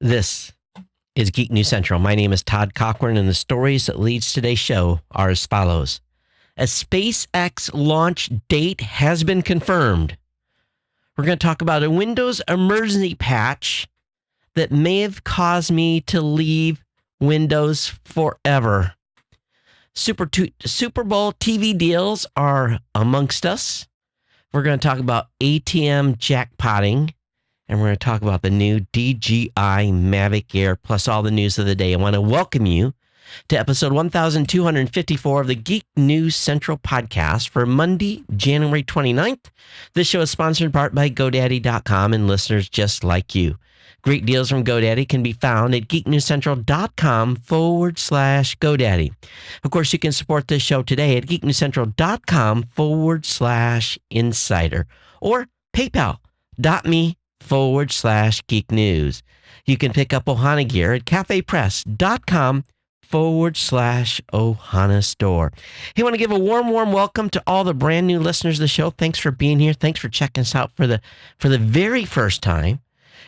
This is Geek News Central. My name is Todd Cochran, and the stories that leads today's show are as follows. A SpaceX launch date has been confirmed. We're going to talk about a Windows emergency patch that may have caused me to leave Windows forever. Super Bowl TV deals are amongst us. We're going to talk about ATM jackpotting. And we're going to talk about the new DJI Mavic Air, plus all the news of the day. I want to welcome you to episode 1254 of the Geek News Central podcast for Monday, January 29th. This show is sponsored in part by GoDaddy.com and listeners just like you. Great deals from GoDaddy can be found at geeknewscentral.com/GoDaddy. Of course, you can support this show today at geeknewscentral.com/insider or paypal.me/Geek News. You can pick up Ohana gear at cafepress.com/Ohana store. Hey, I want to give a warm welcome to all the brand new listeners of the show. Thanks for being here. Thanks for checking us out for the very first time.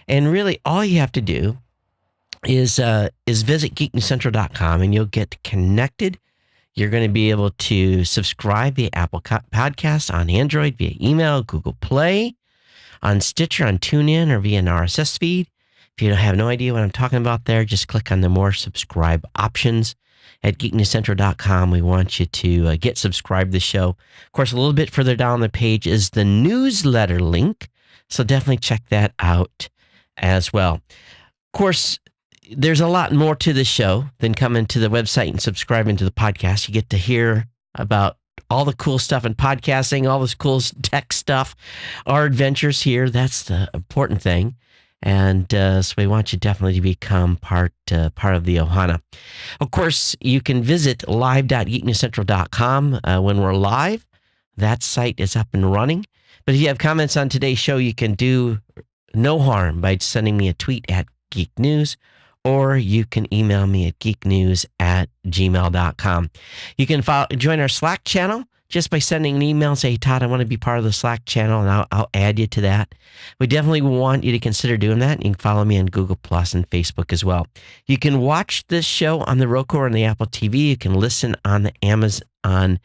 And really, all you have to do is visit geeknewscentral.com and you'll get connected. You're going to be able to subscribe via Apple Podcasts, on Android, via email, Google Play, on Stitcher, on TuneIn, or via an RSS feed. If you have no idea what I'm talking about there, just click on the more subscribe options at geeknewscentral.com. We want you to get subscribed to the show. Of course, a little bit further down the page is the newsletter link, so definitely check that out as well. Of course, there's a lot more to the show than coming to the website and subscribing to the podcast. You get to hear about all the cool stuff in podcasting, all this cool tech stuff, our adventures here. That's the important thing. And so we want you definitely to become part of the Ohana. Of course, you can visit live.geeknewscentral.com when we're live. That site is up and running. But if you have comments on today's show, you can do no harm by sending me a tweet at Geek News, or you can email me at geeknews@gmail.com. You can join our Slack channel just by sending an email and say, hey, Todd, I want to be part of the Slack channel, and I'll add you to that. We definitely want you to consider doing that. You can follow me on Google Plus and Facebook as well. You can watch this show on the Roku or on the Apple TV. You can listen on the on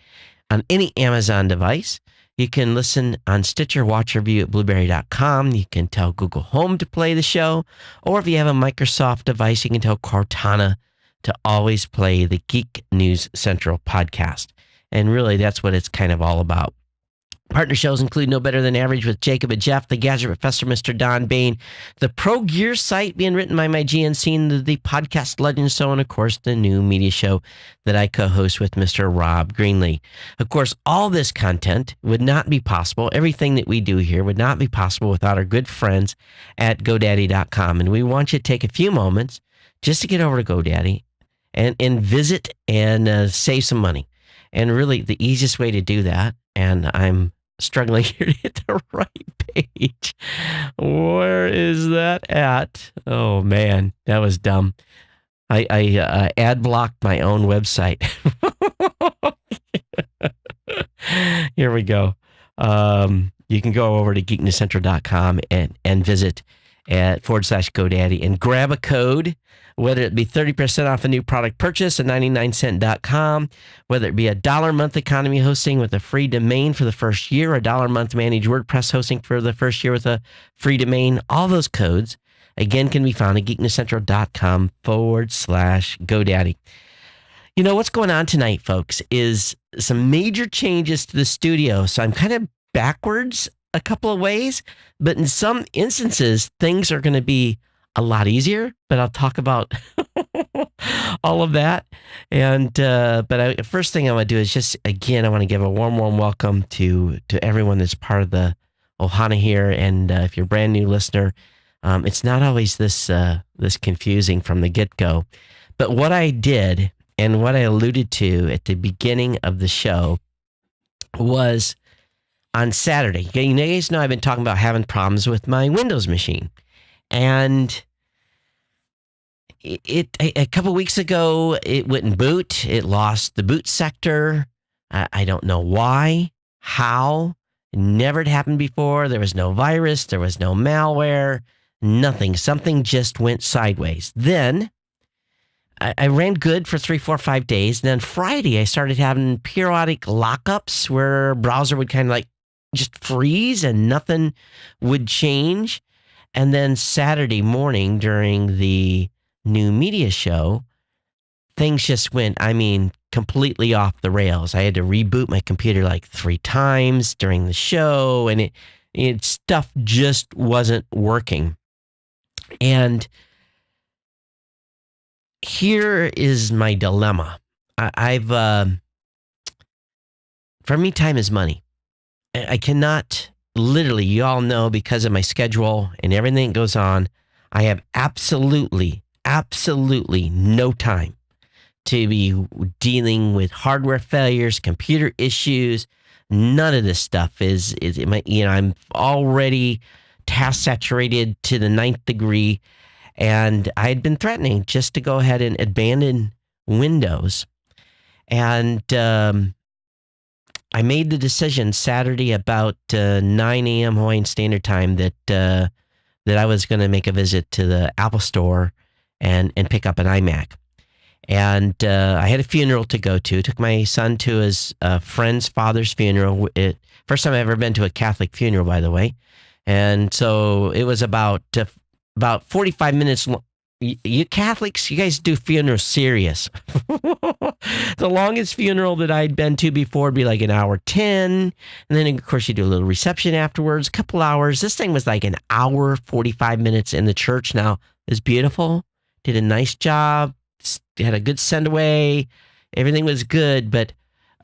any Amazon device. You can listen on Stitcher, watch or view at blueberry.com. You can tell Google Home to play the show. Or if you have a Microsoft device, you can tell Cortana to always play the Geek News Central podcast. And really, that's what it's kind of all about. Partner shows include No Better Than Average with Jacob and Jeff, The Gadget Professor, Mr. Don Bain, the Pro Gear site being written by my GNC, the podcast Legend Show, and of course, the new media show that I co-host with Mr. Rob Greenlee. Of course, all this content would not be possible. Everything that we do here would not be possible without our good friends at GoDaddy.com. And we want you to take a few moments just to get over to GoDaddy and visit and save some money. And really, the easiest way to do that, and I'm struggling here to hit the right page. Where is that at? Oh, man, that was dumb. I ad blocked my own website. Here we go. You can go over to geeknewscentral.com and visit at /GoDaddy and grab a code, whether it be 30% off a new product purchase at 99cent.com, whether it be a $1 a month economy hosting with a free domain for the first year, a $1 a month managed WordPress hosting for the first year with a free domain. All those codes, again, can be found at geeknewscentral.com /GoDaddy. You know, what's going on tonight, folks, is some major changes to the studio. So I'm kind of backwards a couple of ways, but in some instances, things are going to be a lot easier, but I'll talk about all of that. And first thing I want to do is just, again, I want to give a warm welcome to everyone that's part of the Ohana here. And if you're a brand new listener, it's not always this confusing from the get-go. But what I did and what I alluded to at the beginning of the show was on Saturday. You guys know I've been talking about having problems with my Windows machine. And a couple weeks ago, it wouldn't boot. It lost the boot sector. I don't know why, how. It never had happened before. There was no virus. There was no malware. Nothing. Something just went sideways. Then I ran good for 3, 4, 5 days. And then Friday, I started having periodic lockups where browser would kind of like just freeze and nothing would change. And then Saturday morning during the new media show, things just went, completely off the rails. I had to reboot my computer like 3 times during the show, and it stuff just wasn't working. And here is my dilemma. For me, time is money. I cannot, literally, you all know, because of my schedule and everything that goes on, I have absolutely no time to be dealing with hardware failures, computer issues. None of this stuff I'm already task saturated to the 9th degree. And I had been threatening just to go ahead and abandon Windows. And I made the decision Saturday about 9 a.m. Hawaiian Standard Time that I was going to make a visit to the Apple Store and pick up an iMac. And I had a funeral to go to. Took my son to his friend's father's funeral. First time I've ever been to a Catholic funeral, by the way. And so it was about 45 minutes long. You Catholics, you guys do funerals serious. The longest funeral that I'd been to before would be like an hour 10. And then, of course, you do a little reception afterwards, a couple hours. This thing was like an hour, 45 minutes in the church. Now, it was beautiful. Did a nice job. Had a good send away. Everything was good. But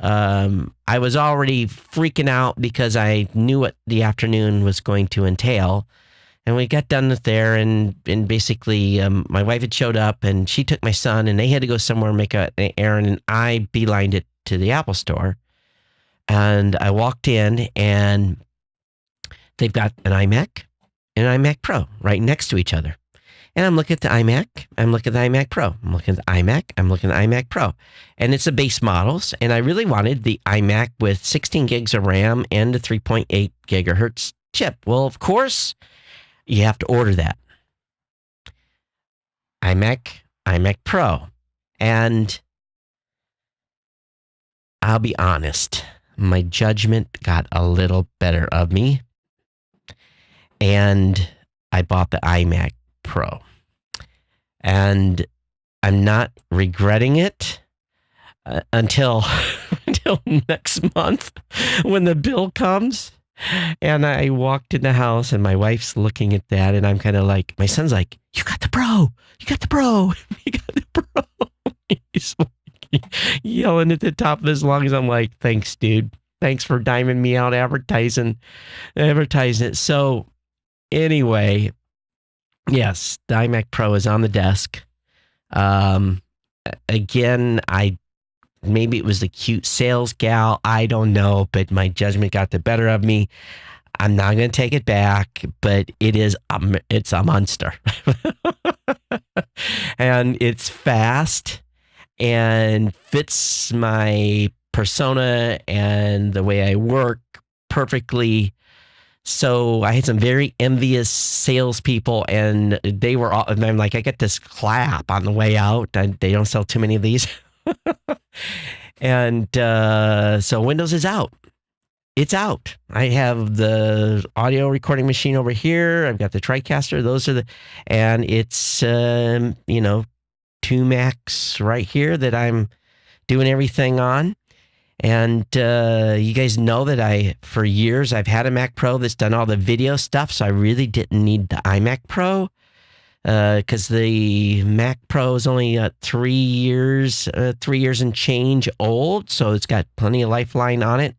I was already freaking out because I knew what the afternoon was going to entail. And we got done with there, and basically my wife had showed up, and she took my son, and they had to go somewhere and make an errand, and I beelined it to the Apple Store. And I walked in, and they've got an iMac and an iMac Pro right next to each other. And I'm looking at the iMac, I'm looking at the iMac Pro, I'm looking at the iMac, I'm looking at the iMac Pro. And it's the base models, and I really wanted the iMac with 16 gigs of RAM and a 3.8 gigahertz chip. Well, of course, you have to order that. iMac Pro. And I'll be honest, my judgment got a little better of me. And I bought the iMac Pro. And I'm not regretting it until next month when the bill comes. And I walked in the house, and my wife's looking at that, and I'm kind of like, my son's like, you got the Pro, you got the Pro, you got the Pro. He's like yelling at the top of his lungs. I'm like, thanks, dude. Thanks for diming me out advertising it. So anyway, yes, the iMac Pro is on the desk. Again, maybe it was the cute sales gal. I don't know, but my judgment got the better of me. I'm not going to take it back, but it's a monster. And it's fast and fits my persona and the way I work perfectly. So I had some very envious salespeople, and they were all, and I'm like, I get this clap on the way out. They don't sell too many of these. And so Windows is out. It's out. I have the audio recording machine over here. I've got the TriCaster. And it's, 2 Macs right here that I'm doing everything on. And you guys know that for years, I've had a Mac Pro that's done all the video stuff. So I really didn't need the iMac Pro. Because the Mac Pro is only 3 years and change old, so it's got plenty of lifeline on it.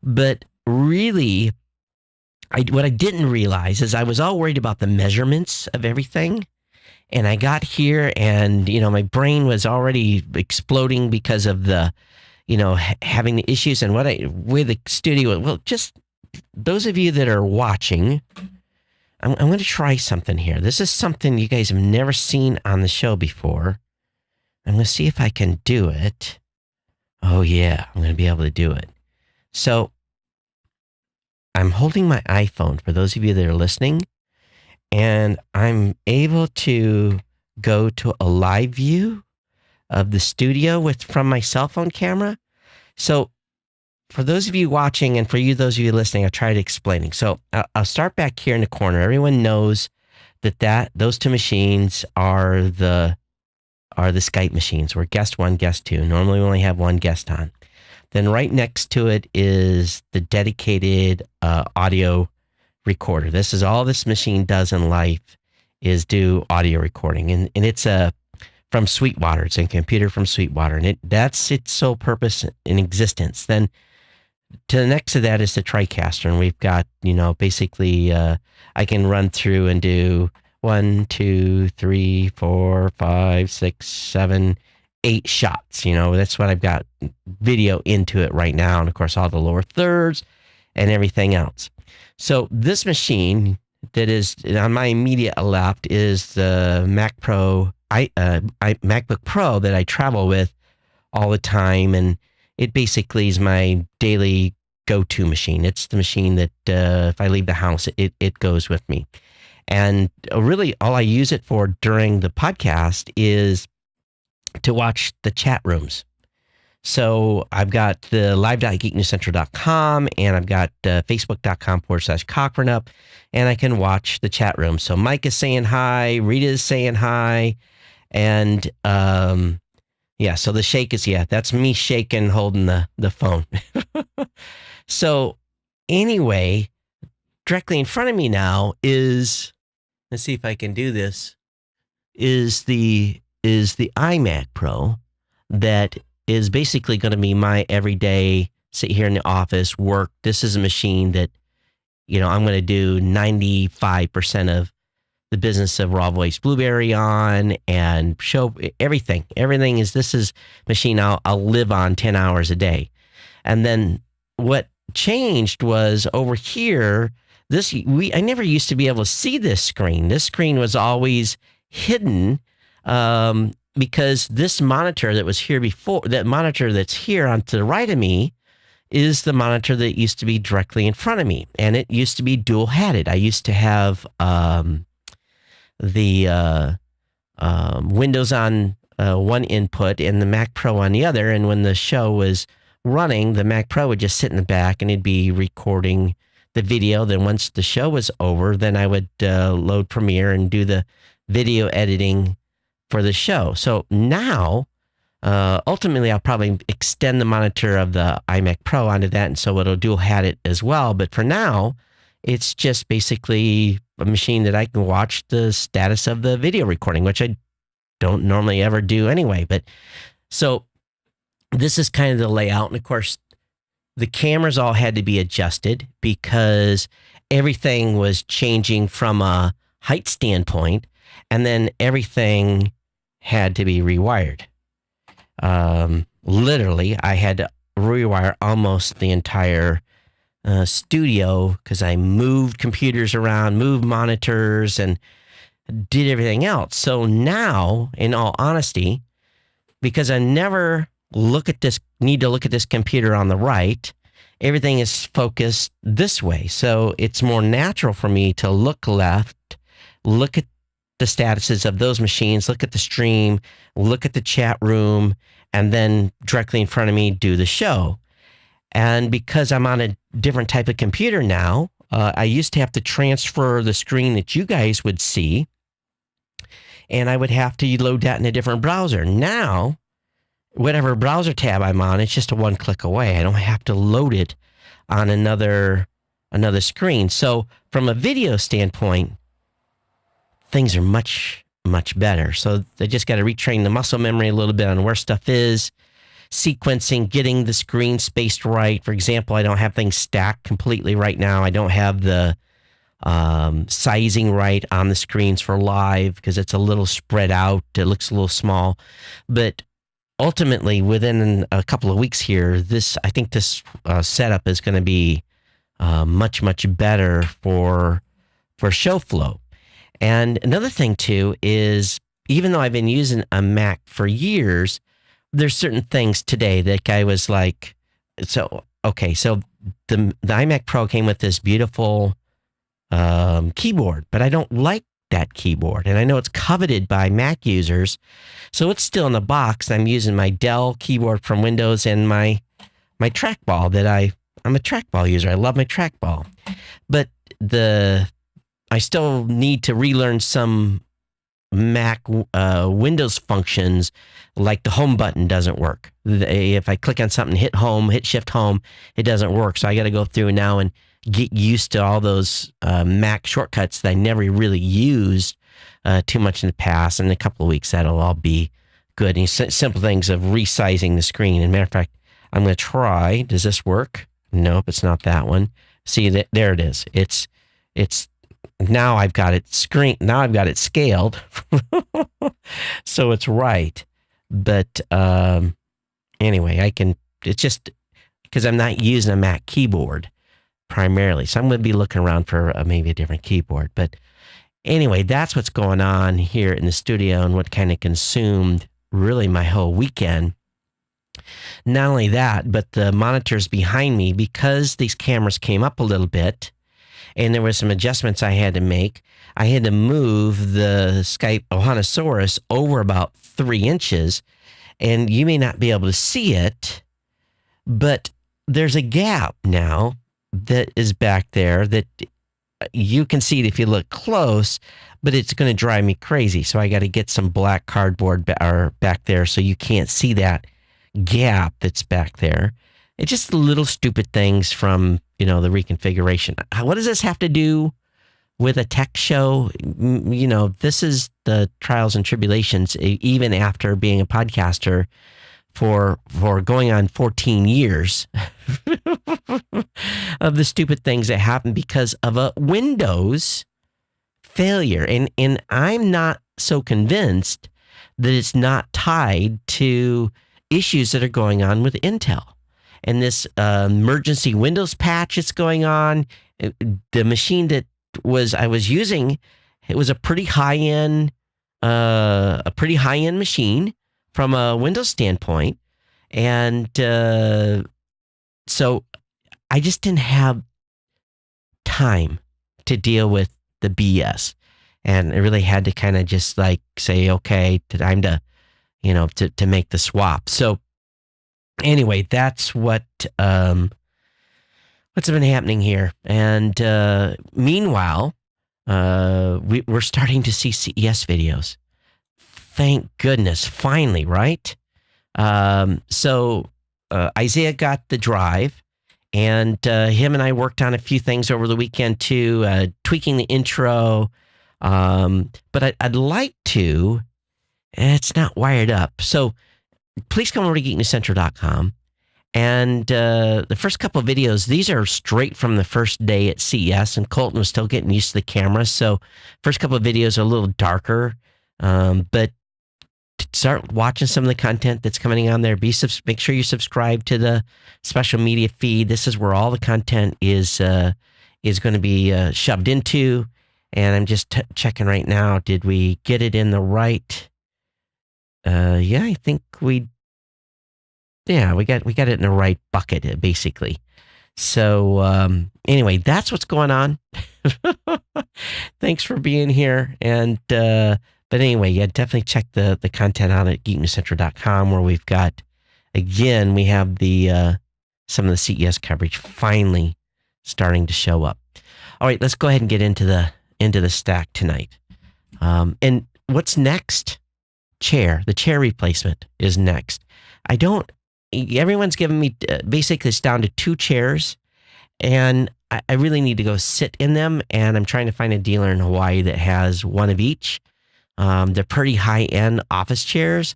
But really, what I didn't realize is I was all worried about the measurements of everything, and I got here, and my brain was already exploding because of the, having the issues and with the studio. Well, just those of you that are watching, I'm going to try something here. This is something you guys have never seen on the show before. I'm going to see if I can do it. Oh, yeah, I'm going to be able to do it. So I'm holding my iPhone for those of you that are listening, and I'm able to go to a live view of the studio from my cell phone camera. So for those of you watching and for those of you listening, I tried explaining. So I'll start back here in the corner. Everyone knows that those two machines are the Skype machines. We're guest one, guest two. Normally we only have one guest on. Then right next to it is the dedicated audio recorder. This is all this machine does in life, is do audio recording. And it's from Sweetwater. It's a computer from Sweetwater. And that's its sole purpose in existence. Then to the next to that is the TriCaster. And we've got, basically I can run through and do 1, 2, 3, 4, 5, 6, 7, 8 shots. That's what I've got video into it right now. And of course, all the lower thirds and everything else. So this machine that is on my immediate left is the MacBook Pro that I travel with all the time. And it basically is my daily go-to machine. It's the machine that if I leave the house, it goes with me. And really all I use it for during the podcast is to watch the chat rooms. So I've got the live.geeknewscentral.com and I've got facebook.com/Cochran up, and I can watch the chat room. So Mike is saying hi, Rita is saying hi, and so the shake is, that's me shaking, holding the phone. So anyway, directly in front of me now is, let's see if I can do this, is the iMac Pro that is basically going to be my everyday sit here in the office work. This is a machine that, I'm going to do 95% of the business of Raw Voice Blueberry on and show everything. This is machine I'll live on 10 hours a day. And then what changed was over here, I never used to be able to see this screen. This screen was always hidden, because this monitor that was here before, that monitor that's here on to the right of me, is the monitor that used to be directly in front of me. And it used to be dual hatted. I used to have the Windows on one input and the Mac Pro on the other. And when the show was running, the Mac Pro would just sit in the back and it'd be recording the video. Then once the show was over, then I would load Premiere and do the video editing for the show. So now, ultimately, I'll probably extend the monitor of the iMac Pro onto that, and so it'll dual hat it as well. But for now, it's just basically a machine that I can watch the status of the video recording, which I don't normally ever do anyway. But so this is kind of the layout. And of course, the cameras all had to be adjusted because everything was changing from a height standpoint, and then everything had to be rewired. Literally, I had to rewire almost the entire studio because I moved computers around, moved monitors, and did everything else. So now, in all honesty, because I never need to look at this computer on the right, everything is focused this way. So it's more natural for me to look left, look at the statuses of those machines, look at the stream, look at the chat room, and then directly in front of me do the show. And because I'm on a different type of computer now, I used to have to transfer the screen that you guys would see, and I would have to load that in a different browser. Now, whatever browser tab I'm on, it's just a one click away. I don't have to load it on another screen. So from a video standpoint, things are much, much better. So they just got to retrain the muscle memory a little bit on where stuff is, sequencing, getting the screen spaced right. For example, I don't have things stacked completely right now. I don't have the sizing right on the screens for live because it's a little spread out. It looks a little small. But ultimately, within a couple of weeks here, I think this setup is going to be much, much better for show flow. And another thing, too, is even though I've been using a Mac for years, there's certain things today that I was like, so the iMac Pro came with this beautiful keyboard, but I don't like that keyboard. And I know it's coveted by Mac users. So it's still in the box. I'm using my Dell keyboard from Windows and my trackball I'm a trackball user. I love my trackball. But I still need to relearn some Mac Windows functions, like the home button doesn't work. If I click on something, hit home, hit shift home, it doesn't work. So I got to go through now and get used to all those Mac shortcuts that I never really used too much in the past. In a couple of weeks, that'll all be good. And simple things of resizing the screen. And matter of fact, I'm going to try. Does this work? Nope, it's not that one. See, there it is. It's now I've got it Now I've got it scaled, so it's right. But anyway, it's just because I'm not using a Mac keyboard primarily, so I'm going to be looking around for maybe a different keyboard. But anyway, that's what's going on here in the studio and what kind of consumed really my whole weekend. Not only that, but the monitors behind me, because these cameras came up a little bit and there were some adjustments I had to make. I had to move the Skype Ohanasaurus over about 3 inches, and you may not be able to see it, but there's a gap now that is back there that you can see it if you look close, but it's going to drive me crazy. So I got to get some black cardboard back there so you can't see that gap that's back there. It's just little stupid things from, the reconfiguration. What does this have to do with a tech show? This is the trials and tribulations, even after being a podcaster for going on 14 years of the stupid things that happen because of a Windows failure. And I'm not so convinced that it's not tied to issues that are going on with Intel. And this emergency Windows patch that's going on, the machine that I was using, it was a pretty high-end machine from a Windows standpoint. And so I just didn't have time to deal with the BS. And I really had to kind of just say, okay, time to make the swap. So anyway, that's what's been happening here. And meanwhile, we're starting to see CES videos. Thank goodness, finally, right? So Isaiah got the drive, and him and I worked on a few things over the weekend too, tweaking the intro. But I'd like to. It's not wired up. So please come over to geeknewscentral.com. And the first couple of videos, these are straight from the first day at CES, and Colton was still getting used to the camera. So first couple of videos are a little darker, but start watching some of the content that's coming on there. Make sure you subscribe to the special media feed. This is where all the content is going to be shoved into. And I'm just checking right now. Did we get it in the right? Yeah, I think we got it in the right bucket, basically. So anyway, that's what's going on. Thanks for being here. And but anyway, yeah, definitely check the content out at geeknewscentral.com, where we have the some of the CES coverage finally starting to show up. All right, let's go ahead and get into the stack tonight. And what's next? The chair replacement is next. Everyone's giving me, basically it's down to 2 chairs, and I really need to go sit in them, and I'm trying to find a dealer in Hawaii that has one of each. They're pretty high-end office chairs.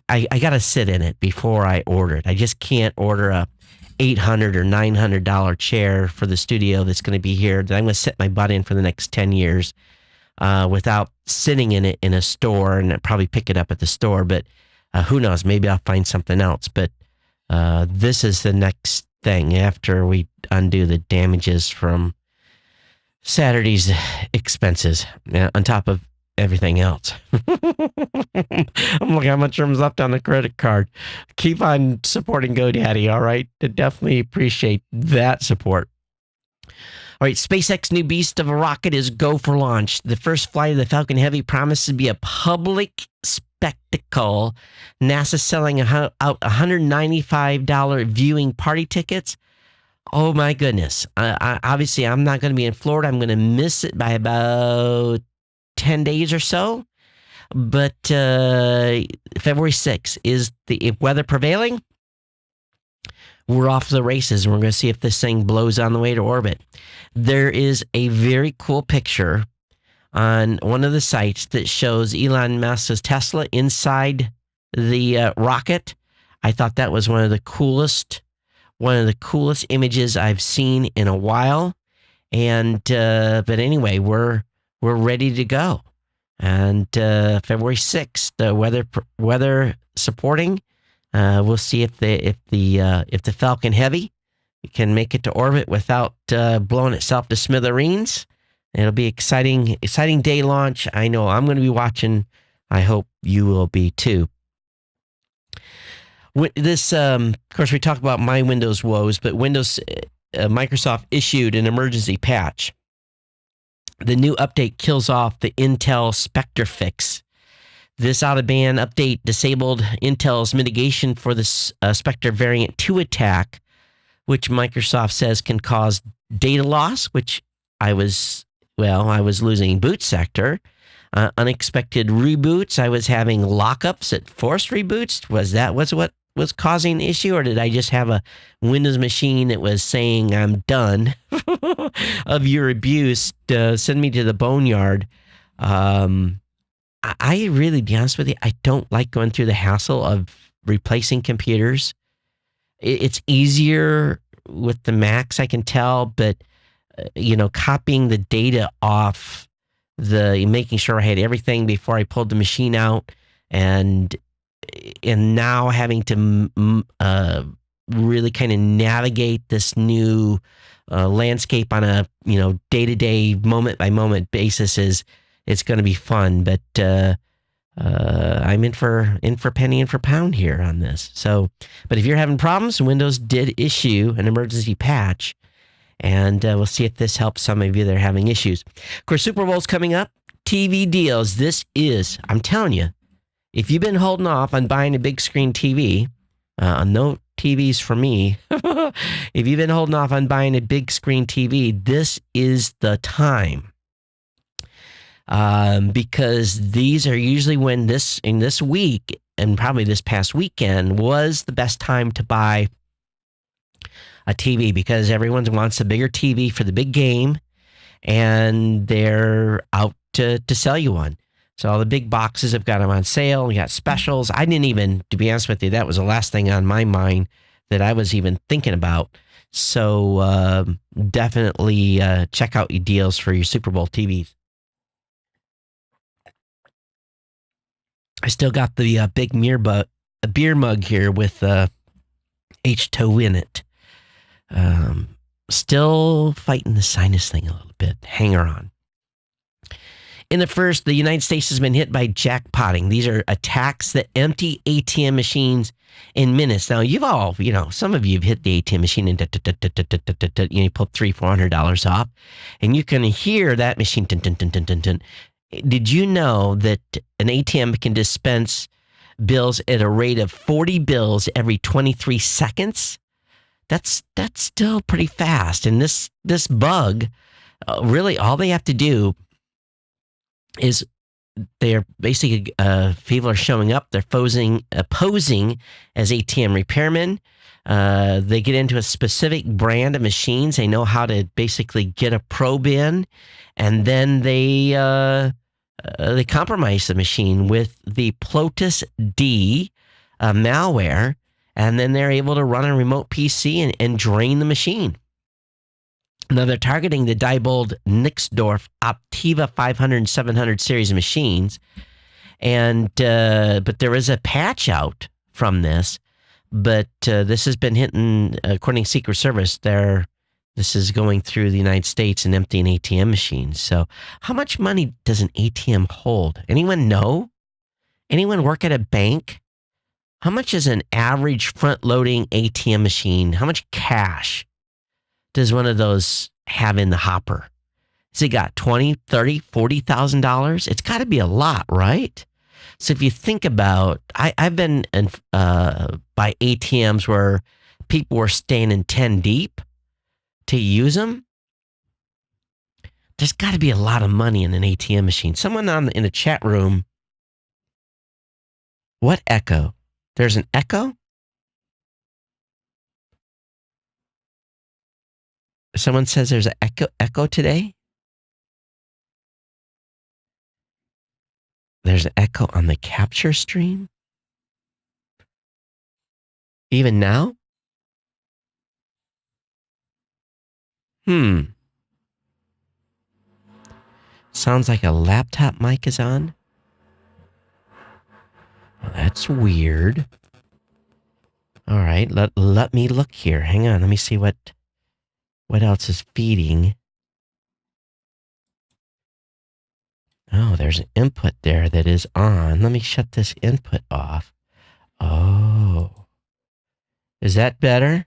I got to sit in it before I order it. I just can't order a $800 or $900 chair for the studio that's going to be here that I'm going to sit my butt in for the next 10 years without sitting in it in a store, and I'll probably pick it up at the store. But who knows? Maybe I'll find something else. But this is the next thing after we undo the damages from Saturday's expenses on top of everything else. I'm looking how much room's left on the credit card. Keep on supporting GoDaddy, all right? I definitely appreciate that support. All right, SpaceX new beast of a rocket is go for launch. The first flight of the Falcon Heavy promises to be a public spectacle. NASA selling out $195 viewing party tickets. Oh my goodness. Obviously, I'm not going to be in Florida. I'm going to miss it by about 10 days or so. But February 6th is if weather prevailing, we're off to the races, and we're going to see if this thing blows on the way to orbit. There is a very cool picture on one of the sites that shows Elon Musk's Tesla inside the rocket. I thought that was one of the coolest images I've seen in a while. And but anyway, we're ready to go. And February 6th, the weather supporting. We'll see if the Falcon Heavy can make it to orbit without blowing itself to smithereens. It'll be exciting day launch. I know I'm going to be watching. I hope you will be too. This, of course, we talk about my Windows woes, but Microsoft issued an emergency patch. The new update kills off the Intel Spectre fix. This out-of-band update disabled Intel's mitigation for the Spectre Variant 2 attack, which Microsoft says can cause data loss, which I was losing boot sector. Unexpected reboots. I was having lockups at forced reboots. Was what was causing the issue, or did I just have a Windows machine that was saying, I'm done of your abuse, send me to the boneyard? I really, be honest with you, I don't like going through the hassle of replacing computers. It's easier with the Macs, I can tell, but copying the data off making sure I had everything before I pulled the machine out, and now having to really kind of navigate this new landscape on a day-to-day, moment-by-moment basis it's going to be fun. But I'm in for penny and for pound here on this. So, but if you're having problems, Windows did issue an emergency patch, and we'll see if this helps some of you that are having issues. Of course, Super Bowl's coming up. TV deals. I'm telling you, if you've been holding off on buying a big screen TV, no TVs for me. If you've been holding off on buying a big screen TV, this is the time. Because these are usually when in this week, and probably this past weekend, was the best time to buy a TV, because everyone wants a bigger TV for the big game, and they're out to sell you one. So all the big boxes have got them on sale. We got specials. I didn't even, to be honest with you, that was the last thing on my mind that I was even thinking about. So definitely check out your deals for your Super Bowl TVs. I still got the big beer mug here with H2O in it. Still fighting the sinus thing a little bit. Hang on. In the United States has been hit by jackpotting. These are attacks that empty ATM machines in minutes. Now, some of you have hit the ATM machine and you pull $300-$400 off, and you can hear that machine. Did you know that an ATM can dispense bills at a rate of 40 bills every 23 seconds? That's still pretty fast. And this bug, really all they have to do is they're basically people are showing up. They're posing as ATM repairmen. They get into a specific brand of machines. They know how to basically get a probe in, and then they compromise the machine with the Plotus D malware, and then they're able to run a remote PC and drain the machine. Now, they're targeting the Diebold Nixdorf Optiva 500 and 700 series of machines, but there is a patch out from this, but this has been hitting, according to Secret Service, this is going through the United States and emptying ATM machines. So how much money does an ATM hold? Anyone know? Anyone work at a bank? How much is an average front-loading ATM machine? How much cash does one of those have in the hopper? Has it got $20, $30, $40,000? It's got to be a lot, right? So if you think about, I've been by ATMs where people were standing 10 deep to use them. There's got to be a lot of money in an ATM machine. Someone in the chat room, what echo? There's an echo? Someone says there's an echo today? There's an echo on the capture stream? Even now? Sounds like a laptop mic is on. Well, that's weird. All right, let me look here. Hang on, let me see what else is feeding. Oh, there's an input there that is on. Let me shut this input off. Oh. Is that better?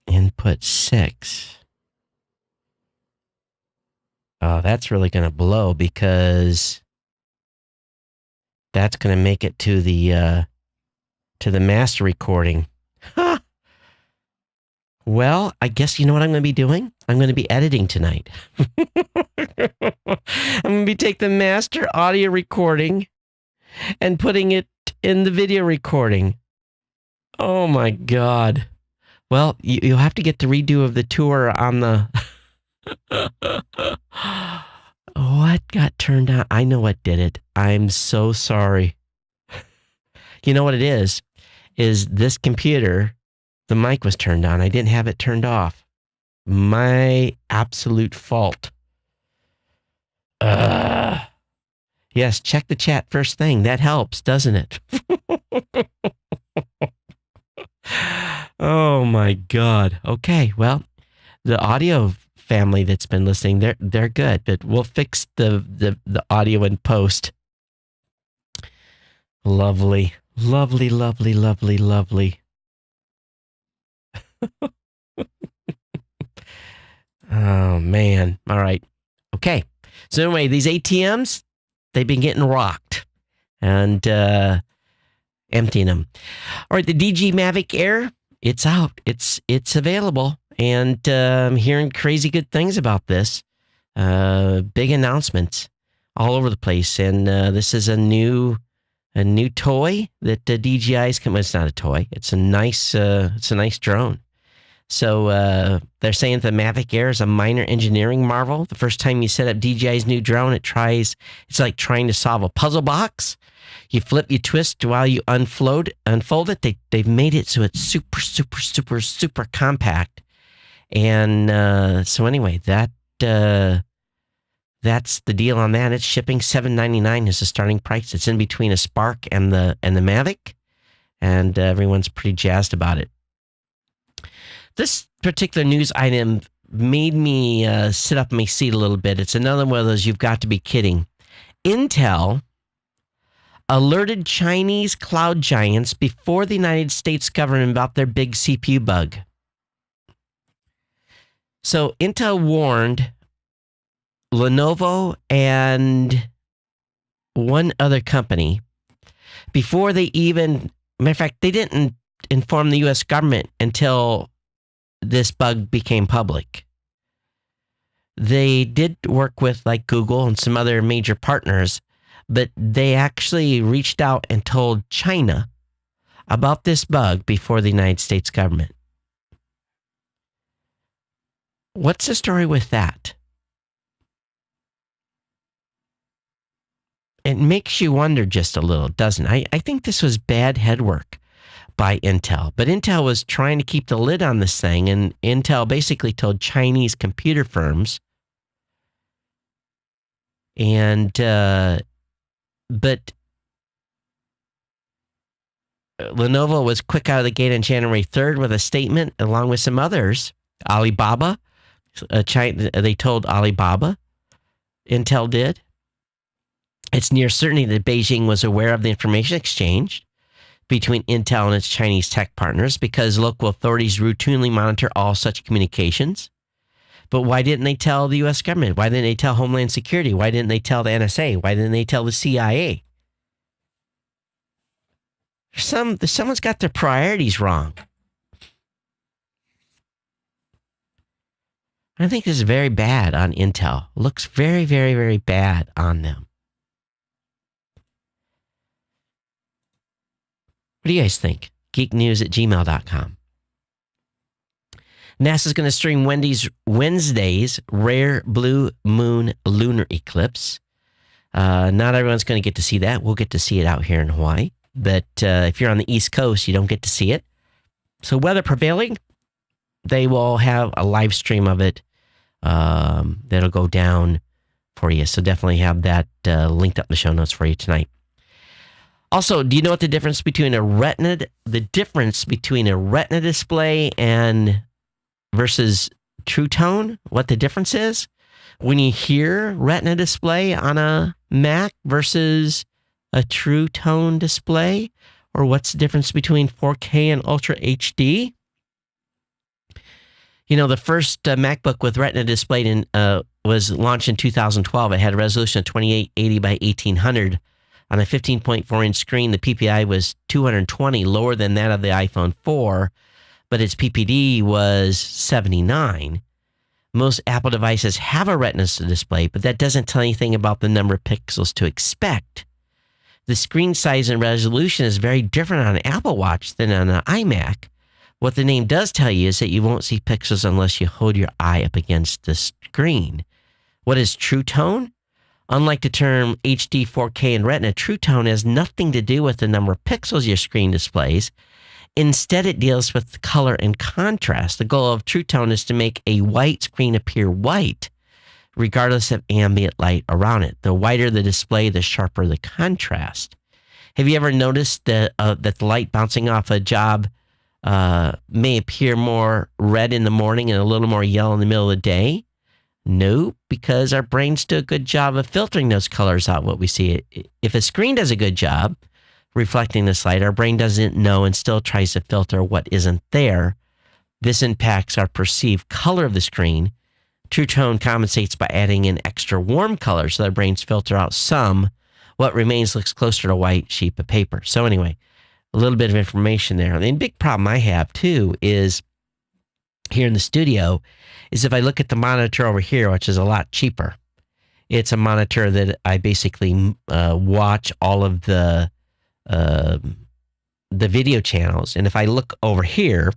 Input 6. Oh, that's really going to blow because that's going to make it to the master recording. Huh. Well, I guess you know what I'm going to be doing? I'm going to be editing tonight. I'm going to be taking the master audio recording and putting it in the video recording. Oh my God. Well, you'll have to get the redo of the tour on the... What got turned on? I know what did it. I'm so sorry. You know what it is this computer, the mic was turned on. I didn't have it turned off. My absolute fault. Yes, check the chat first thing. That helps, doesn't it? Oh my God. Okay, well, the audio family that's been listening, they're good, but we'll fix the audio in post. Lovely. Lovely, lovely, lovely, lovely. Oh man. All right. Okay. So anyway, these ATMs, they've been getting rocked and emptying them. All right, the DG Mavic Air, it's out. It's available. And I'm hearing crazy good things about this. Big announcements all over the place. And this is a new toy that DJI's come. It's not a toy. It's a nice drone. So they're saying the Mavic Air is a minor engineering marvel. The first time you set up DJI's new drone, it's like trying to solve a puzzle box. You flip, you twist while you unfold it. They've made it so it's super, super, super, super compact. And so anyway, that's the deal on that. It's shipping $799 is the starting price. It's in between a Spark and the Mavic, and everyone's pretty jazzed about it. This particular news item made me sit up in my seat a little bit. It's another one of those you've got to be kidding. Intel alerted Chinese cloud giants before the United States government about their big CPU bug. So Intel warned Lenovo and one other company before they even, matter of fact, they didn't inform the U.S. government until this bug became public. They did work with like Google and some other major partners, but they actually reached out and told China about this bug before the United States government. What's the story with that? It makes you wonder just a little, doesn't it? I think this was bad head work by Intel. But Intel was trying to keep the lid on this thing, and Intel basically told Chinese computer firms, and but Lenovo was quick out of the gate on January 3rd with a statement, along with some others. Alibaba, they told Alibaba, Intel did. It's near certainty that Beijing was aware of the information exchanged between Intel and its Chinese tech partners because local authorities routinely monitor all such communications. But why didn't they tell the U.S. government? Why didn't they tell Homeland Security? Why didn't they tell the NSA? Why didn't they tell the CIA? Someone's got their priorities wrong. I think this is very bad on Intel. It looks very, very, very bad on them. What do you guys think? geeknews@gmail.com. NASA's going to stream Wednesday's rare blue moon lunar eclipse. Not everyone's going to get to see that. We'll get to see it out here in Hawaii. But if you're on the East Coast, you don't get to see it. So weather prevailing, they will have a live stream of it that'll go down for you. So definitely have that linked up in the show notes for you tonight. Also, do you know what the difference between a retina display and versus True Tone? What the difference is? When you hear retina display on a Mac versus a True Tone display, or what's the difference between 4K and Ultra HD? You know, the first MacBook with Retina display was launched in 2012. It had a resolution of 2880 by 1800. On a 15.4-inch screen, the PPI was 220, lower than that of the iPhone 4, but its PPD was 79. Most Apple devices have a Retina display, but that doesn't tell anything about the number of pixels to expect. The screen size and resolution is very different on an Apple Watch than on an iMac. What the name does tell you is that you won't see pixels unless you hold your eye up against the screen. What is True Tone? Unlike the term HD, 4K, and Retina, True Tone has nothing to do with the number of pixels your screen displays. Instead, it deals with color and contrast. The goal of True Tone is to make a white screen appear white, regardless of ambient light around it. The whiter the display, the sharper the contrast. Have you ever noticed that the light bouncing off a job may appear more red in the morning and a little more yellow in the middle of the day? No, because our brains do a good job of filtering those colors out, what we see. If a screen does a good job reflecting this light, our brain doesn't know and still tries to filter what isn't there. This impacts our perceived color of the screen. True Tone compensates by adding in extra warm colors so that our brains filter out some. What remains looks closer to a white sheet of paper. So anyway, a little bit of information there. The big problem I have, too, is here in the studio, is if I look at the monitor over here, which is a lot cheaper. It's a monitor that I basically watch all of the video channels. And if I look over here,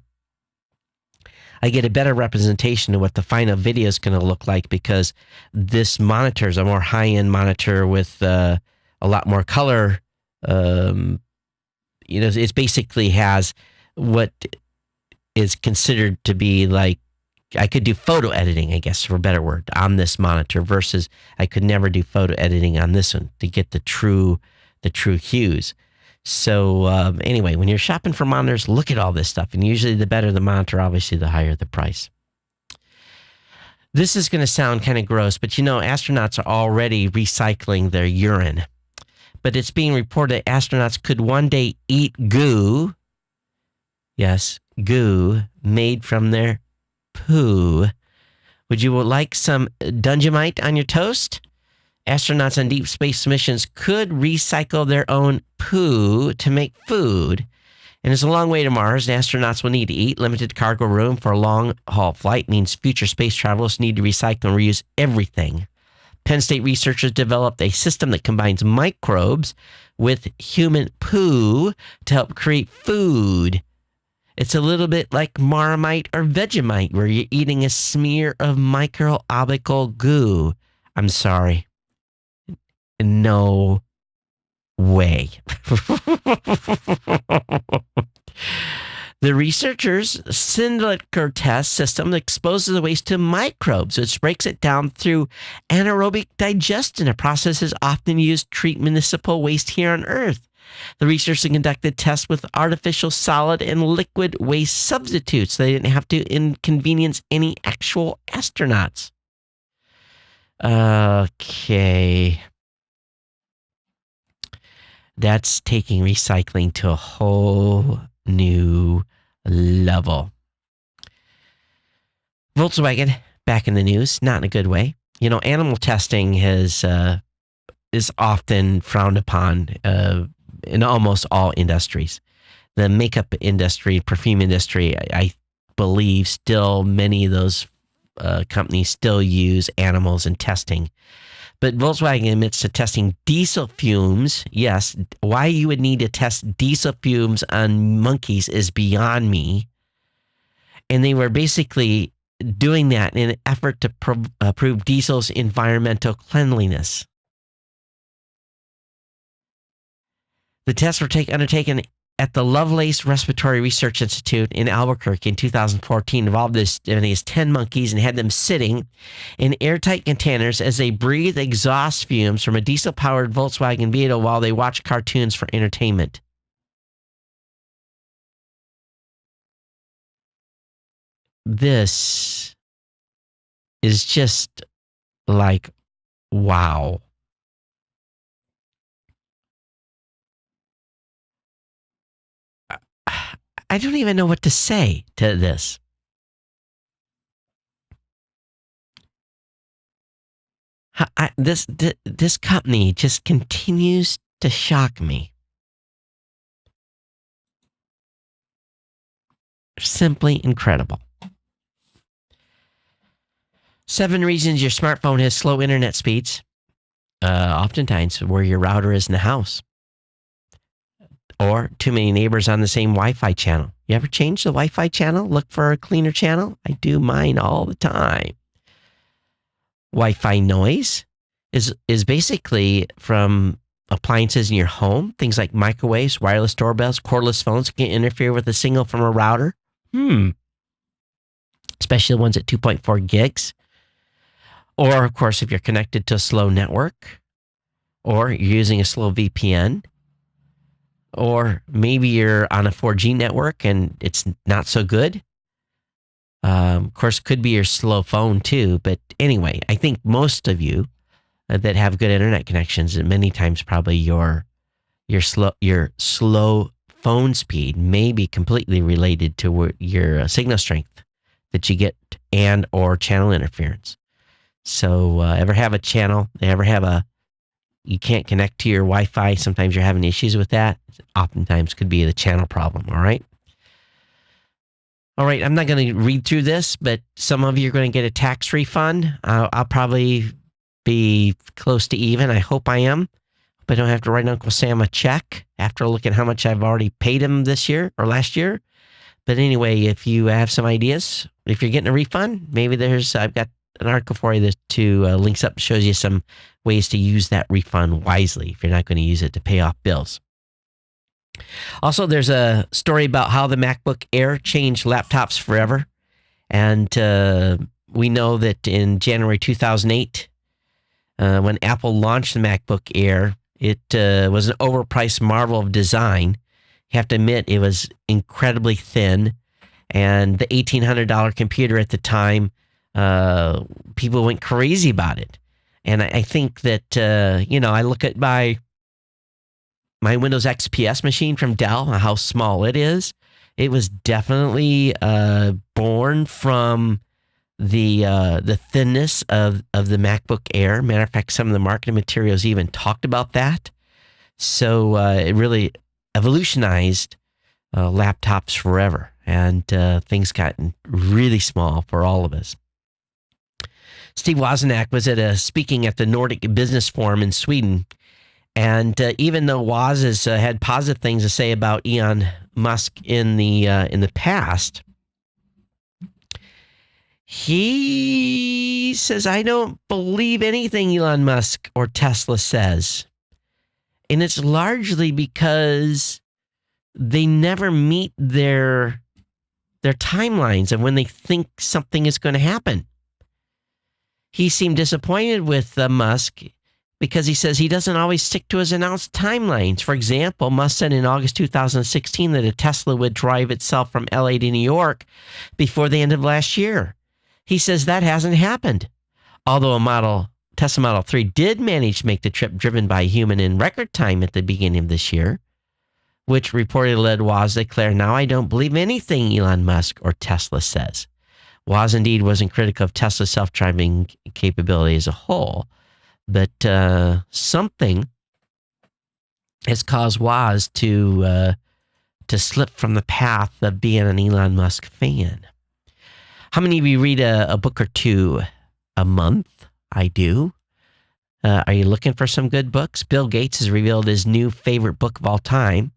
I get a better representation of what the final video is going to look like because this monitor is a more high-end monitor with a lot more color. It basically has what is considered to be like, I could do photo editing, I guess, for a better word, on this monitor versus I could never do photo editing on this one to get the true hues. So anyway, when you're shopping for monitors, look at all this stuff. And usually the better the monitor, obviously the higher the price. This is going to sound kind of gross, but astronauts are already recycling their urine. But it's being reported that astronauts could one day eat goo. Yes, goo made from their poo. Would you like some Dungemite on your toast? Astronauts on deep space missions could recycle their own poo to make food. And it's a long way to Mars, and astronauts will need to eat. Limited cargo room for a long-haul flight means future space travelers need to recycle and reuse everything. Penn State researchers developed a system that combines microbes with human poo to help create food. It's a little bit like Marmite or Vegemite, where you're eating a smear of microbial goo. I'm sorry. No way. The researchers' Sindlicker test system exposes the waste to microbes, which breaks it down through anaerobic digestion, a process is often used to treat municipal waste here on Earth. The researchers conducted tests with artificial solid and liquid waste substitutes. They didn't have to inconvenience any actual astronauts. Okay. that's taking recycling to a whole new level. Volkswagen, back in the news, not in a good way. Animal testing is often frowned upon in almost all industries. The makeup industry, perfume industry, I believe still many of those companies still use animals in testing. But Volkswagen admits to testing diesel fumes. Yes, why you would need to test diesel fumes on monkeys is beyond me. And they were basically doing that in an effort to prove diesel's environmental cleanliness. The tests were undertaken at the Lovelace Respiratory Research Institute in Albuquerque in 2014, involved as many as 10 monkeys and had them sitting in airtight containers as they breathe exhaust fumes from a diesel-powered Volkswagen Beetle while they watch cartoons for entertainment. This is just like, wow. I don't even know what to say to this. This company just continues to shock me. Simply incredible. 7 reasons your smartphone has slow internet speeds. Oftentimes where your router is in the house. Or too many neighbors on the same Wi-Fi channel. You ever change the Wi-Fi channel? Look for a cleaner channel? I do mine all the time. Wi-Fi noise is basically from appliances in your home. Things like microwaves, wireless doorbells, cordless phones can interfere with a signal from a router. Especially the ones at 2.4 gigs. Or, of course, if you're connected to a slow network, or you're using a slow VPN, or maybe you're on a 4G network and it's not so good. Of course, it could be your slow phone too. But anyway, I think most of you that have good internet connections, and many times probably your slow phone speed may be completely related to your signal strength that you get and or channel interference. So ever have a channel, you can't connect to your Wi-Fi, sometimes you're having issues with that. Oftentimes could be the channel problem, all right? All right, I'm not going to read through this, but some of you are going to get a tax refund. I'll probably be close to even. I hope I am. Hope I don't have to write Uncle Sam a check after looking at how much I've already paid him this year or last year. But anyway, if you have some ideas, if you're getting a refund, maybe I've got an article for you that links up, shows you some ways to use that refund wisely if you're not going to use it to pay off bills. Also, there's a story about how the MacBook Air changed laptops forever. And we know that in January 2008, when Apple launched the MacBook Air, it was an overpriced marvel of design. You have to admit, it was incredibly thin. And the $1,800 computer at the time, people went crazy about it. And I think that, I look at my Windows XPS machine from Dell, how small it is. It was definitely born from the thinness of the MacBook Air. Matter of fact, some of the marketing materials even talked about that. So it really evolutionized laptops forever. And things gotten really small for all of us. Steve Wozniak was speaking at the Nordic Business Forum in Sweden. And even though Woz has had positive things to say about Elon Musk in the past, he says, I don't believe anything Elon Musk or Tesla says. And it's largely because they never meet their timelines of when they think something is going to happen. He seemed disappointed with Musk because he says he doesn't always stick to his announced timelines. For example, Musk said in August 2016 that a Tesla would drive itself from LA to New York before the end of last year. He says that hasn't happened. Although a Model Tesla Model 3 did manage to make the trip driven by a human in record time at the beginning of this year, which reportedly led Woz to declare, "Now I don't believe anything Elon Musk or Tesla says." Woz indeed wasn't critical of Tesla's self-driving capability as a whole, but something has caused Woz to slip from the path of being an Elon Musk fan. How many of you read a book or two a month? I do. Are you looking for some good books? Bill Gates has revealed his new favorite book of all time.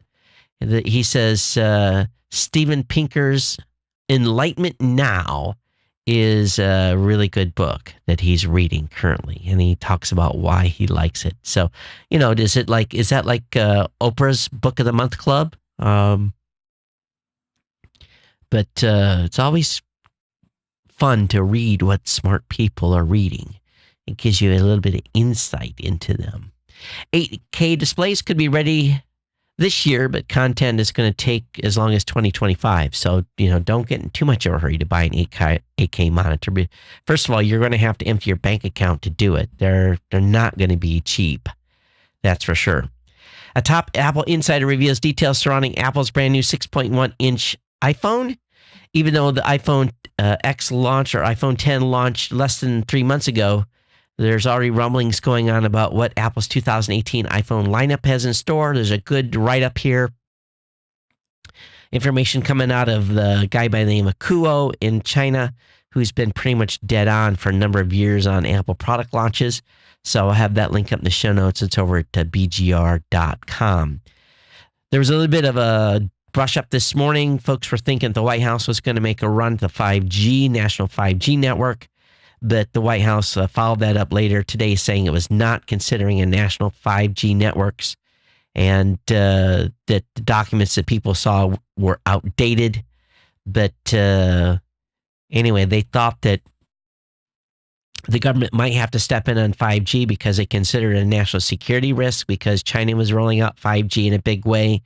He says Steven Pinker's Enlightenment Now is a really good book that he's reading currently, and he talks about why he likes it. So, is that like Oprah's Book of the Month Club? But it's always fun to read what smart people are reading. It gives you a little bit of insight into them. 8K displays could be ready this year, but content is going to take as long as 2025. So, don't get in too much of a hurry to buy an 8K monitor. But first of all, you're going to have to empty your bank account to do it. They're not going to be cheap. That's for sure. A top Apple insider reveals details surrounding Apple's brand new 6.1-inch iPhone. Even though the iPhone X launch or iPhone 10 launched less than 3 months ago, there's already rumblings going on about what Apple's 2018 iPhone lineup has in store. There's a good write-up here. Information coming out of the guy by the name of Kuo in China, who's been pretty much dead on for a number of years on Apple product launches. So I'll have that link up in the show notes. It's over at bgr.com. There was a little bit of a brush up this morning. Folks were thinking the White House was going to make a run to 5G, national 5G network. But the White House followed that up later today, saying it was not considering a national 5G networks, and that the documents that people saw were outdated. But anyway, they thought that the government might have to step in on 5G because they considered it a national security risk because China was rolling out 5G in a big way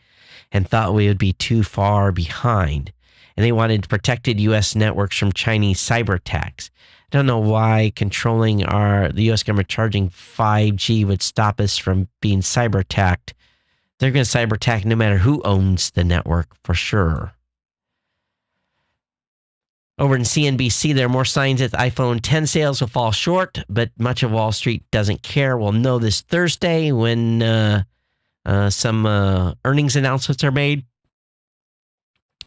and thought we would be too far behind. And they wanted protected U.S. networks from Chinese cyber attacks. I don't know why controlling the U.S. government charging 5G would stop us from being cyber attacked. They're going to cyber attack no matter who owns the network, for sure. Over in CNBC, there are more signs that the iPhone 10 sales will fall short, but much of Wall Street doesn't care. We'll know this Thursday when some earnings announcements are made.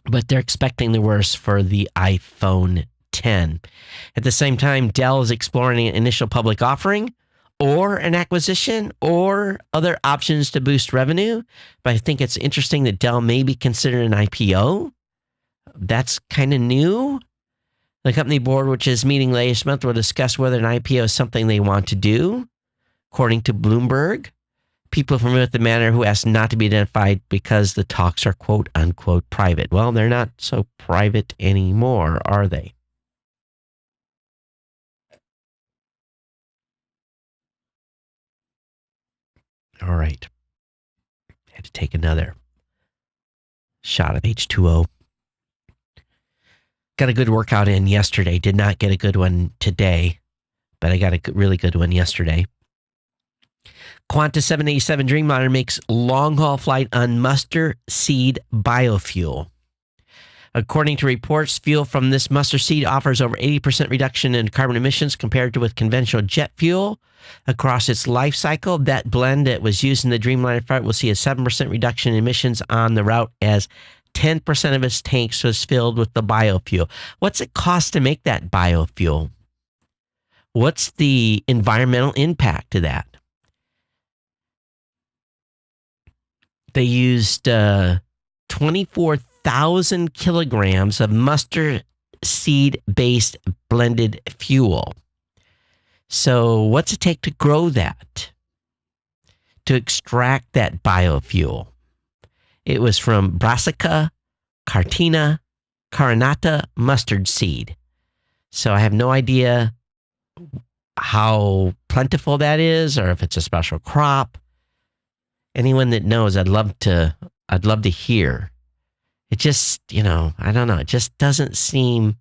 But they're expecting the worst for the iPhone 10. At the same time, Dell is exploring an initial public offering or an acquisition or other options to boost revenue. But I think it's interesting that Dell may be considered an IPO. That's kind of new. The company board, which is meeting later this month, will discuss whether an IPO is something they want to do. According to Bloomberg, people familiar with the matter who asked not to be identified because the talks are quote unquote private. Well, they're not so private anymore, are they? All right. I had to take another shot of H2O. Got a good workout in yesterday. Did not get a good one today, but I got a really good one yesterday. Qantas 787 Dreamliner makes long-haul flight on mustard seed biofuel. According to reports, fuel from this mustard seed offers over 80% reduction in carbon emissions compared to with conventional jet fuel. Across its life cycle, that blend that was used in the Dreamliner flight will see a 7% reduction in emissions on the route as 10% of its tanks was filled with the biofuel. What's it cost to make that biofuel? What's the environmental impact to that? They used 24,000 kilograms of mustard seed-based blended fuel. So what's it take to grow that, to extract that biofuel? It was from Brassica carinata mustard seed. So I have no idea how plentiful that is or if it's a special crop. Anyone that knows, I'd love to hear. It just, I don't know. It just doesn't seem,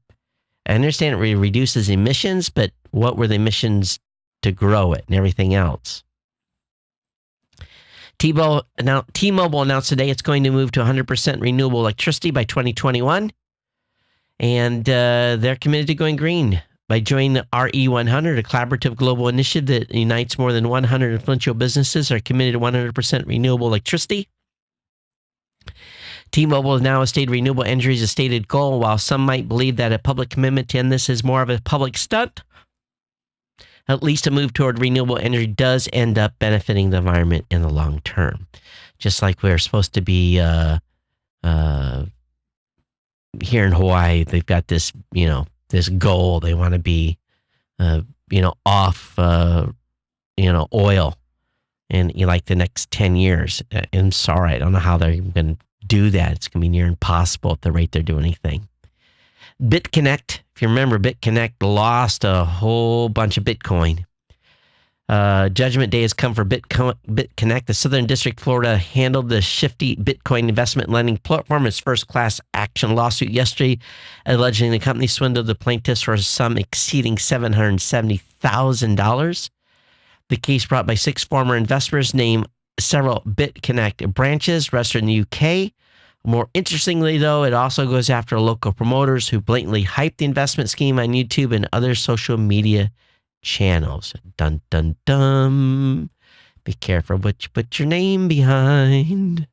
I understand it reduces emissions, but what were the emissions to grow it and everything else. T-Mobile announced today it's going to move to 100% renewable electricity by 2021. And they're committed to going green by joining the RE100, a collaborative global initiative that unites more than 100 influential businesses are committed to 100% renewable electricity. T-Mobile has now stated renewable energy is a stated goal. While some might believe that a public commitment to end this is more of a public stunt, at least a move toward renewable energy does end up benefiting the environment in the long term. Just like we're supposed to be here in Hawaii, they've got this, this goal. They want to be, off, oil in like the next 10 years. I'm sorry, I don't know how they're going to do that. It's going to be near impossible at the rate they're doing anything. BitConnect, if you remember, BitConnect lost a whole bunch of Bitcoin. Judgment day has come for BitConnect. The Southern District of Florida handled the shifty Bitcoin investment lending platform its first class action lawsuit yesterday, alleging the company swindled the plaintiffs for a sum exceeding $770,000. The case brought by 6 former investors named several BitConnect branches registered in the UK. More interestingly, though, it also goes after local promoters who blatantly hyped the investment scheme on YouTube and other social media channels. Dun, dun, dun. Be careful what you put your name behind.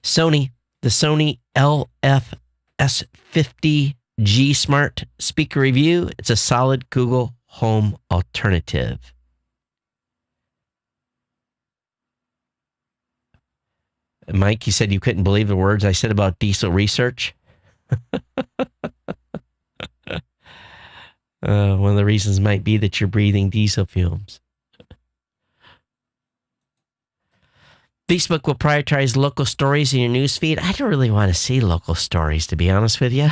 Sony, the Sony LF-S50 G Smart speaker review. It's a solid Google Home alternative. Mike, you said you couldn't believe the words I said about diesel research. One of the reasons might be that you're breathing diesel fumes. Facebook will prioritize local stories in your newsfeed. I don't really want to see local stories, to be honest with you.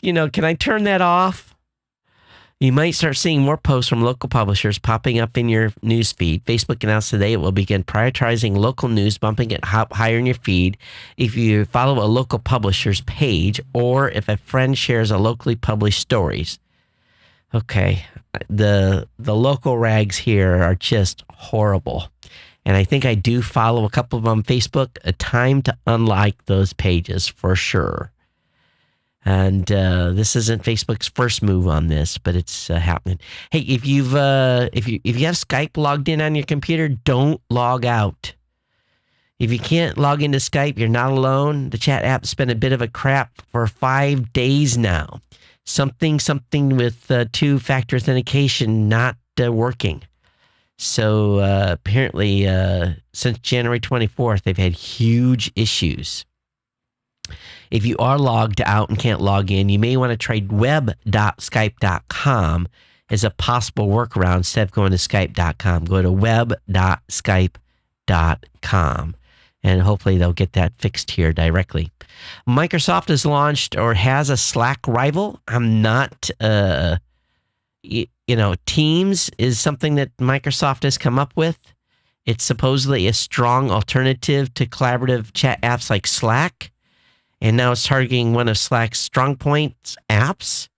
Can I turn that off? You might start seeing more posts from local publishers popping up in your news feed. Facebook announced today it will begin prioritizing local news, bumping it higher in your feed if you follow a local publisher's page or if a friend shares a locally published stories. Okay, the local rags here are just horrible. And I think I do follow a couple of them on Facebook. A time to unlike those pages for sure. And this isn't Facebook's first move on this, but it's happening. Hey, if you have Skype logged in on your computer, don't log out. If you can't log into Skype, you're not alone. The chat app's been a bit of a crap for 5 days now. Something with two-factor authentication not working. So apparently, since January 24th, they've had huge issues. If you are logged out and can't log in, you may want to try web.skype.com as a possible workaround instead of going to skype.com. Go to web.skype.com and hopefully they'll get that fixed here directly. Microsoft has launched or has a Slack rival. I'm not, Teams is something that Microsoft has come up with. It's supposedly a strong alternative to collaborative chat apps like Slack. And now it's targeting one of Slack's strong points apps.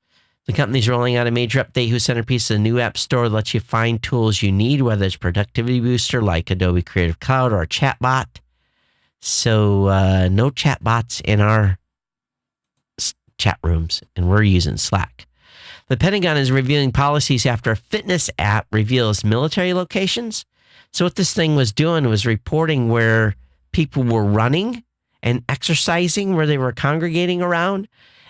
The company's rolling out a major update whose centerpiece is a new app store that lets you find tools you need, whether it's productivity booster like Adobe Creative Cloud or a chatbot. So no chatbots in our chat rooms, and we're using Slack. The Pentagon is reviewing policies after a fitness app reveals military locations. So what this thing was doing was reporting where people were running and exercising, where they were congregating around.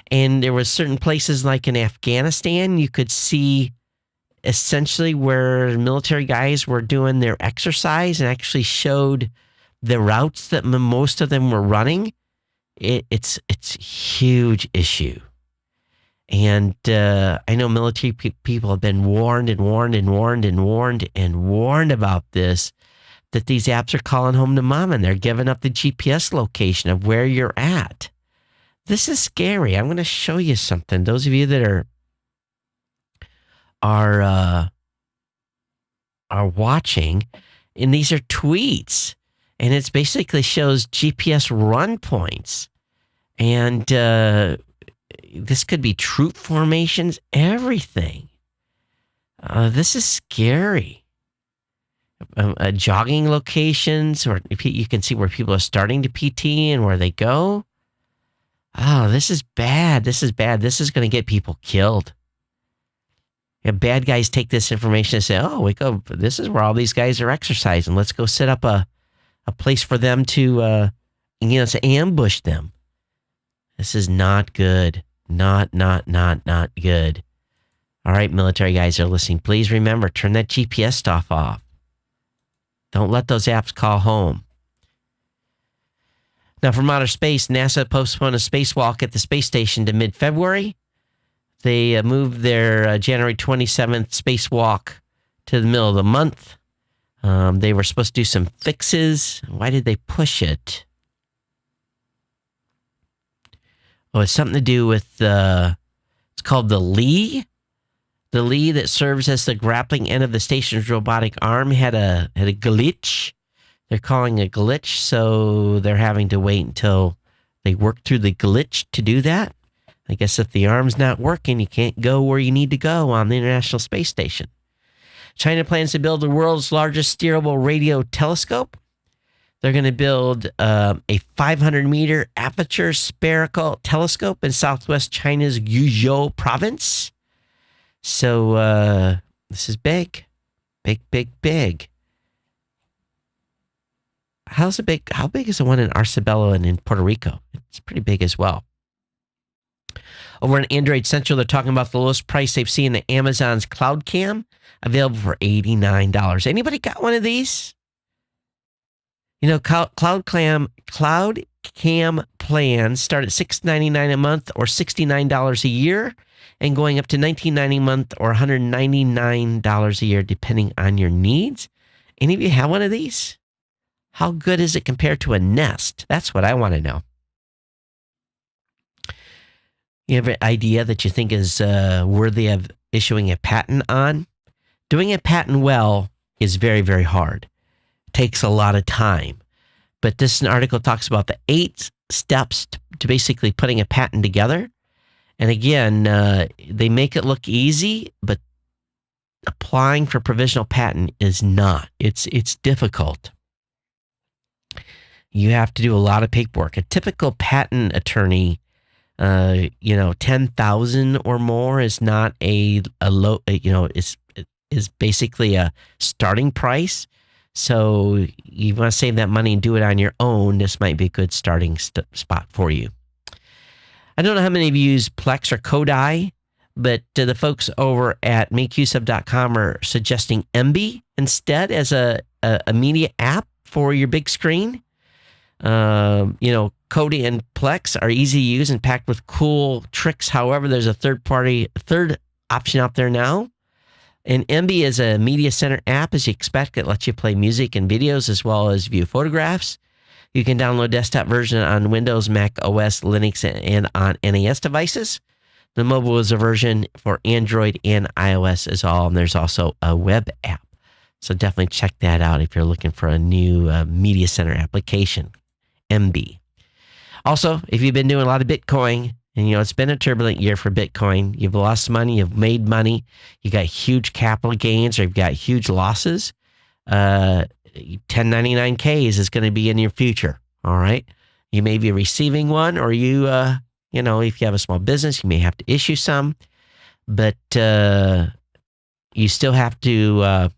And there was certain places like in Afghanistan, you could see essentially where military guys were doing their exercise and actually showed the routes that most of them were running. It's a huge issue. And I know military people have been warned about this, that these apps are calling home to mom and they're giving up the GPS location of where you're at. This is scary. I'm going to show you something. Those of you that are watching, and these are tweets, and it basically shows GPS run points. And, this could be troop formations, everything. This is scary. Jogging locations, or you can see where people are starting to PT and where they go. Oh, this is bad. This is bad. This is going to get people killed. Yeah, bad guys take this information and say, oh, we go, this is where all these guys are exercising. Let's go set up a place for them to, to ambush them. This is not good. Not good. All right, military guys are listening. Please remember, turn that GPS stuff off. Don't let those apps call home. Now, from outer space, NASA postponed a spacewalk at the space station to mid-February. They moved their January 27th spacewalk to the middle of the month. They were supposed to do some fixes. Why did they push it? Oh, it's something to do with it's called the Lee. The Lee that serves as the grappling end of the station's robotic arm had a glitch. They're calling a glitch, so they're having to wait until they work through the glitch to do that. I guess if the arm's not working, you can't go where you need to go on the International Space Station. China plans to build the world's largest steerable radio telescope. They're going to build a 500-meter aperture spherical telescope in southwest China's Guizhou province. So this is big. Big. How big is the one in Arcebello and in Puerto Rico? It's pretty big as well. Over on Android Central, they're talking about the lowest price they've seen in Amazon's Cloud Cam, available for $89. Anybody got one of these? You know, Cloud Cam plans start at $6.99 a month or $69 a year, and going up to $19.90 a month or $199 a year, depending on your needs. Any of you have one of these? How good is it compared to a Nest? That's what I want to know. You have an idea that you think is worthy of issuing a patent on? Doing a patent well is very, very hard. It takes a lot of time. But this article talks about the 8 steps to basically putting a patent together. And again, they make it look easy, but applying for provisional patent is not. It's difficult. You have to do a lot of paperwork. A typical patent attorney, 10,000 or more is not a low, is basically a starting price. So you want to save that money and do it on your own. This might be a good starting spot for you. I don't know how many of you use Plex or Kodai, but the folks over at makeuseof.com are suggesting Emby instead as a media app for your big screen. Kodi and Plex are easy to use and packed with cool tricks. However, there's a third option out there now. And Emby is a media center app, as you expect. It lets you play music and videos as well as view photographs. You can download desktop version on Windows, Mac OS, Linux, and on NAS devices. The mobile is a version for Android and iOS as all. And there's also a web app. So definitely check that out if you're looking for a new media center application. Emby. Also, if you've been doing a lot of Bitcoin, and it's been a turbulent year for Bitcoin, you've lost money, you've made money, you got huge capital gains, or you've got huge losses, 1099Ks is going to be in your future. All right. You may be receiving one, or if you have a small business, you may have to issue some, but you still have to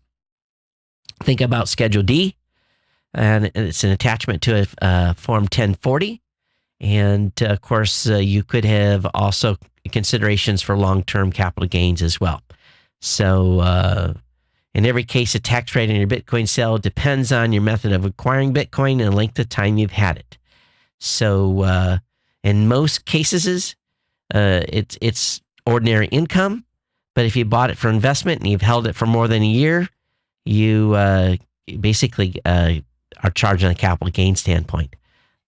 think about Schedule D. And it's an attachment to a Form 1040. And, of course, you could have also considerations for long-term capital gains as well. So, in every case, the tax rate on your Bitcoin sale depends on your method of acquiring Bitcoin and the length of time you've had it. So, in most cases, it's ordinary income. But if you bought it for investment and you've held it for more than a year, you basically are charged on a capital gain standpoint.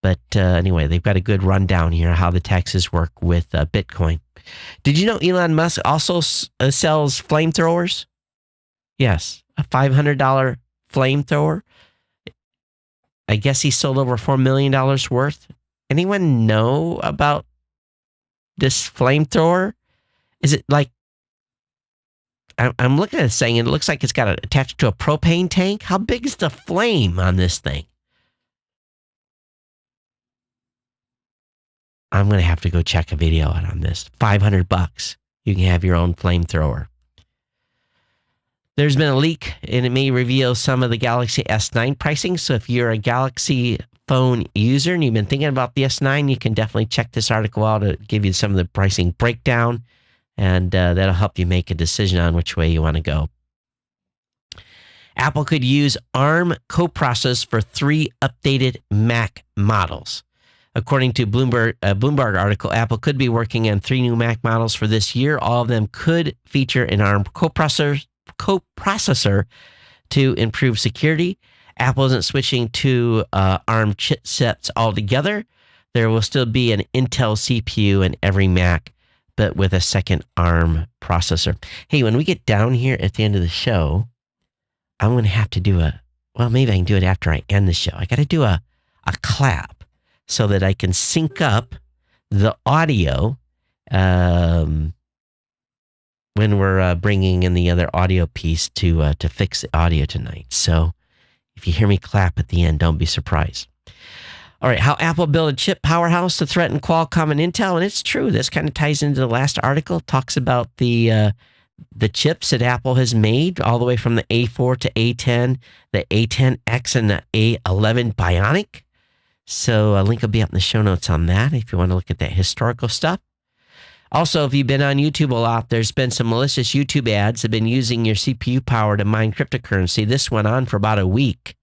But anyway, they've got a good rundown here how the taxes work with Bitcoin. Did you know Elon Musk also sells flamethrowers? Yes, a $500 flamethrower. I guess he sold over $4 million worth. Anyone know about this flamethrower? Is it like, I'm looking at this thing and it looks like it's got attached to a propane tank. How big is the flame on this thing? I'm going to have to go check a video out on this. $500. You can have your own flamethrower. There's been a leak and it may reveal some of the Galaxy S9 pricing. So if you're a Galaxy phone user and you've been thinking about the S9, you can definitely check this article out to give you some of the pricing breakdown. And that'll help you make a decision on which way you want to go. Apple could use ARM coprocessors for 3 updated Mac models. According to Bloomberg article, Apple could be working on 3 new Mac models for this year. All of them could feature an ARM coprocessor to improve security. Apple isn't switching to ARM chipsets altogether. There will still be an Intel CPU in every Mac, but with a second ARM processor. Hey, when we get down here at the end of the show, I'm going to have to do maybe I can do it after I end the show. I got to do a clap so that I can sync up the audio when we're bringing in the other audio piece to fix the audio tonight. So if you hear me clap at the end, don't be surprised. All right, how Apple built a chip powerhouse to threaten Qualcomm and Intel. And it's true. This kind of ties into the last article. It talks about the chips that Apple has made all the way from the A4 to A10, the A10X and the A11 Bionic. So a link will be up in the show notes on that if you want to look at that historical stuff. Also, if you've been on YouTube a lot, there's been some malicious YouTube ads that have been using your CPU power to mine cryptocurrency. This went on for about a week.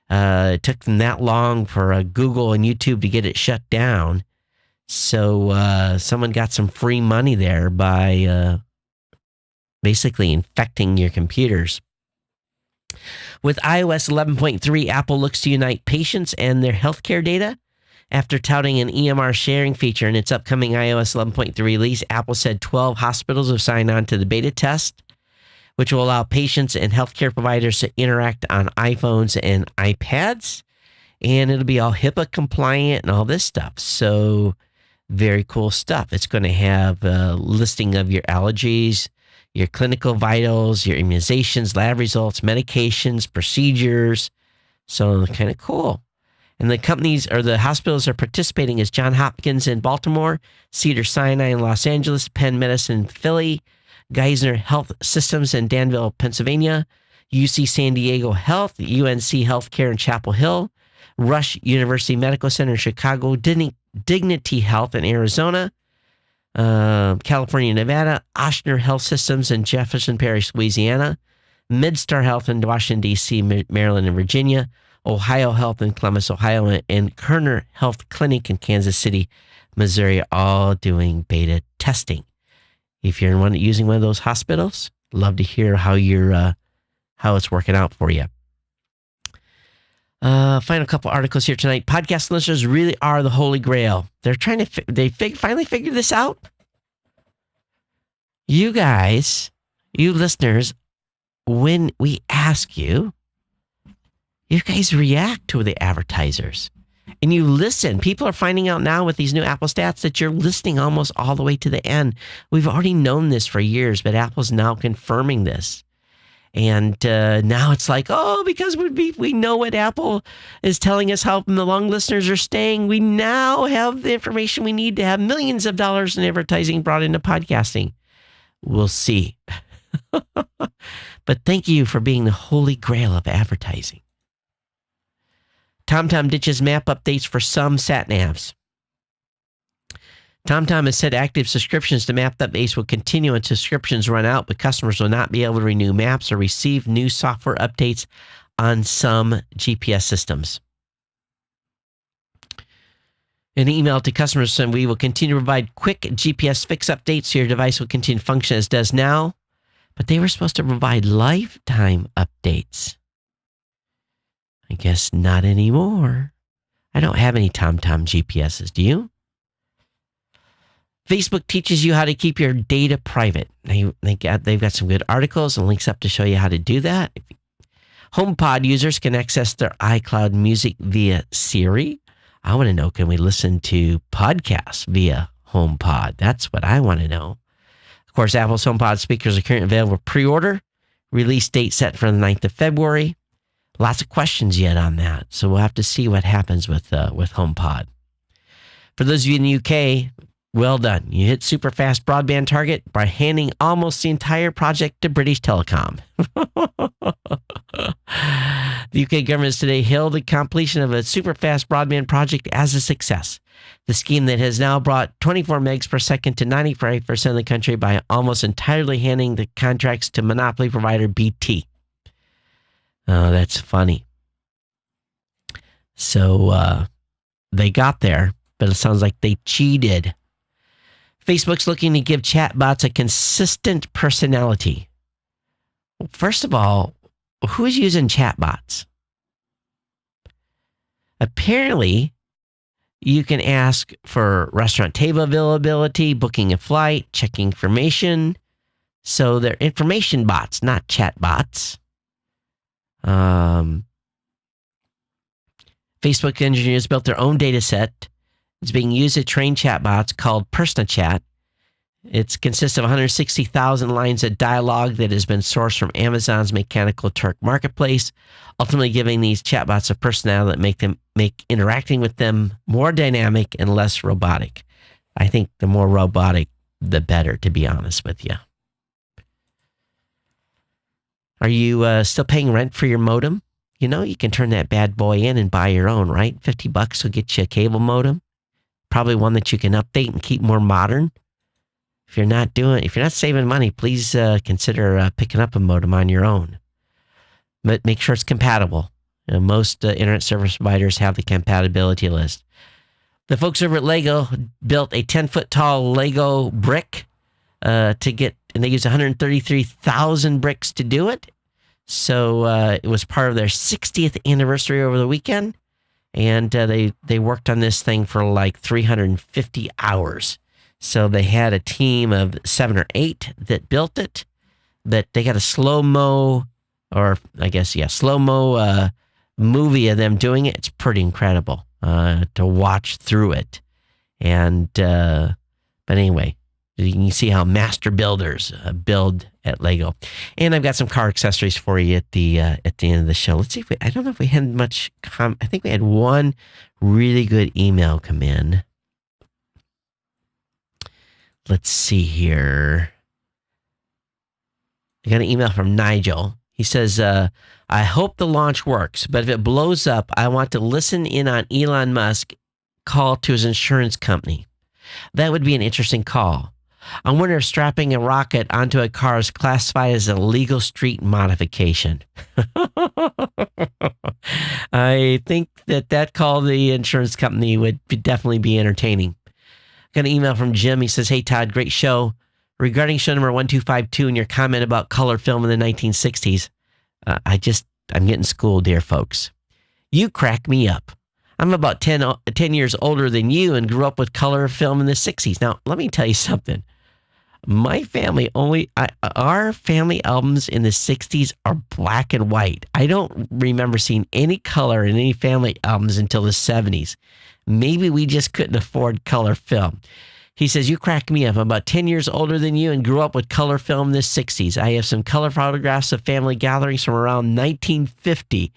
It took them that long for Google and YouTube to get it shut down. So someone got some free money there by basically infecting your computers. With iOS 11.3, Apple looks to unite patients and their healthcare data. After touting an EMR sharing feature in its upcoming iOS 11.3 release, Apple said 12 hospitals have signed on to the beta test, which will allow patients and healthcare providers to interact on iPhones and iPads. And it'll be all HIPAA compliant and all this stuff. So very cool stuff. It's going to have a listing of your allergies, your clinical vitals, your immunizations, lab results, medications, procedures. So kind of cool. And the companies or the hospitals are participating as Johns Hopkins in Baltimore, Cedars-Sinai in Los Angeles, Penn Medicine in Philly, Geisinger Health Systems in Danville, Pennsylvania, UC San Diego Health, UNC Healthcare in Chapel Hill, Rush University Medical Center in Chicago, Dignity Health in Arizona, California, Nevada, Ochsner Health Systems in Jefferson Parish, Louisiana, MidStar Health in Washington, D.C., Maryland, and Virginia, Ohio Health in Columbus, Ohio, and Kerner Health Clinic in Kansas City, Missouri, all doing beta testing. If you're using one of those hospitals, love to hear how it's working out for you. Final couple articles here tonight. Podcast listeners really are the holy grail. They're trying to finally figured this out. You guys, you listeners, when we ask you, you guys react to the advertisers and you listen. People are finding out now with these new Apple stats that you're listening almost all the way to the end. We've already known this for years, but Apple's now confirming this. And now it's like, because we know what Apple is telling us, how the long listeners are staying. We now have the information we need to have millions of dollars in advertising brought into podcasting. We'll see. But thank you for being the holy grail of advertising. TomTom ditches map updates for some sat navs. TomTom has said active subscriptions to map updates will continue until subscriptions run out, but customers will not be able to renew maps or receive new software updates on some GPS systems. An email to customers saying we will continue to provide quick GPS fix updates so your device will continue to function as it does now, but they were supposed to provide lifetime updates. I guess not anymore. I don't have any TomTom GPSs. Do you? Facebook teaches you how to keep your data private. They've got some good articles and links up to show you how to do that. HomePod users can access their iCloud music via Siri. I want to know, can we listen to podcasts via HomePod? That's what I want to know. Of course, Apple's HomePod speakers are currently available for pre-order. Release date set for the 9th of February. Lots of questions yet on that, so we'll have to see what happens with HomePod. For those of you in the UK, well done. You hit super fast broadband target by handing almost the entire project to British Telecom. The UK government has today hailed the completion of a super fast broadband project as a success. The scheme that has now brought 24 megs per second to 95% of the country by almost entirely handing the contracts to monopoly provider BT. Oh, that's funny. So they got there, but it sounds like they cheated. Facebook's looking to give chatbots a consistent personality. First of all, who's using chatbots? Apparently, you can ask for restaurant table availability, booking a flight, checking information. So they're information bots, not chatbots. Facebook engineers built their own data set. It's being used to train chatbots called PersonaChat. It consists of 160,000 lines of dialogue that has been sourced from Amazon's Mechanical Turk marketplace, ultimately giving these chatbots a personality that make interacting with them more dynamic and less robotic. I think the more robotic, the better, to be honest with you. Are you still paying rent for your modem? You know, you can turn that bad boy in and buy your own, right? $50 will get you a cable modem. Probably one that you can update and keep more modern. If you're not saving money, please consider picking up a modem on your own. But make sure it's compatible. Most internet service providers have the compatibility list. The folks over at Lego built a 10-foot tall Lego brick and they used 133,000 bricks to do it. So it was part of their 60th anniversary over the weekend. And they worked on this thing for like 350 hours. So they had a team of 7 or 8 that built it. But they got a slow-mo movie of them doing it. It's pretty incredible to watch through it. And but anyway, you can see how master builders build at Lego. And I've got some car accessories for you at the end of the show. Let's see if I don't know if we had much. I think we had one really good email come in. Let's see here. I got an email from Nigel. He says, I hope the launch works, but if it blows up, I want to listen in on Elon Musk call to his insurance company. That would be an interesting call. I wonder if strapping a rocket onto a car is classified as a legal street modification. I think that call to the insurance company would definitely be entertaining. Got an email from Jim. He says, hey, Todd, great show. Regarding show number 1252 and your comment about color film in the 1960s, I'm getting schooled here, folks. You crack me up. I'm about 10 years older than you and grew up with color film in the 60s. Now, let me tell you something. My family our family albums in the 60s are black and white. I don't remember seeing any color in any family albums until the 70s. Maybe we just couldn't afford color film. He says, you crack me up. I'm about 10 years older than you and grew up with color film in the 60s. I have some color photographs of family gatherings from around 1950.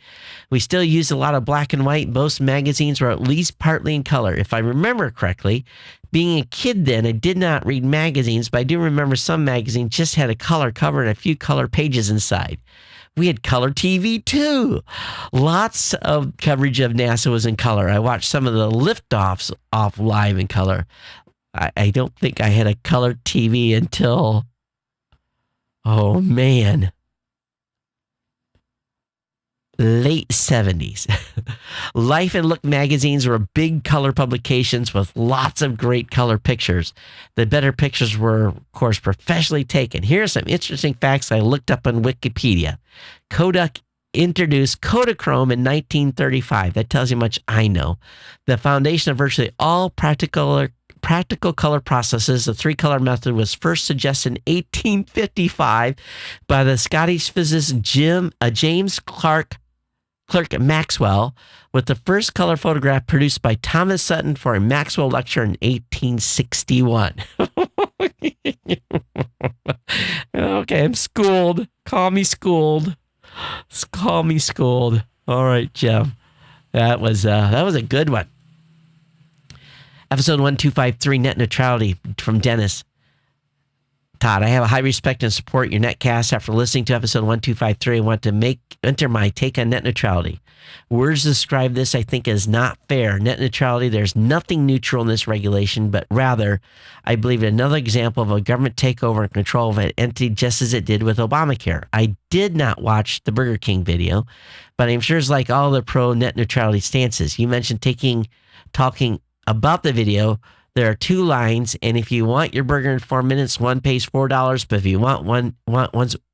We still use a lot of black and white. Most magazines were at least partly in color. If I remember correctly, being a kid then, I did not read magazines, but I do remember some magazines just had a color cover and a few color pages inside. We had color TV too. Lots of coverage of NASA was in color. I watched some of the liftoffs off live in color. I don't think I had a color TV until, oh man, late 70s. Life and Look magazines were big color publications with lots of great color pictures. The better pictures were, of course, professionally taken. Here are some interesting facts I looked up on Wikipedia. Kodak introduced Kodachrome in 1935. That tells you much I know. The foundation of virtually all practical color processes. The 3-color method was first suggested in 1855 by the Scottish physicist James Clerk clerk at Maxwell with the first color photograph produced by Thomas Sutton for a Maxwell lecture in 1861. Okay, I'm schooled. Call me schooled. Call me schooled. All right, Jim. That was a good one. Episode 1253, Net Neutrality from Dennis. Todd, I have a high respect and support your netcast. After listening to episode 1253, I want to enter my take on net neutrality. Words describe this, I think, as not fair. Net neutrality, there's nothing neutral in this regulation, but rather, I believe another example of a government takeover and control of an entity just as it did with Obamacare. I did not watch the Burger King video, but I'm sure it's like all the pro-net neutrality stances. You mentioned talking about the video. There are 2 lines, and if you want your burger in 4 minutes, one pays $4. But if you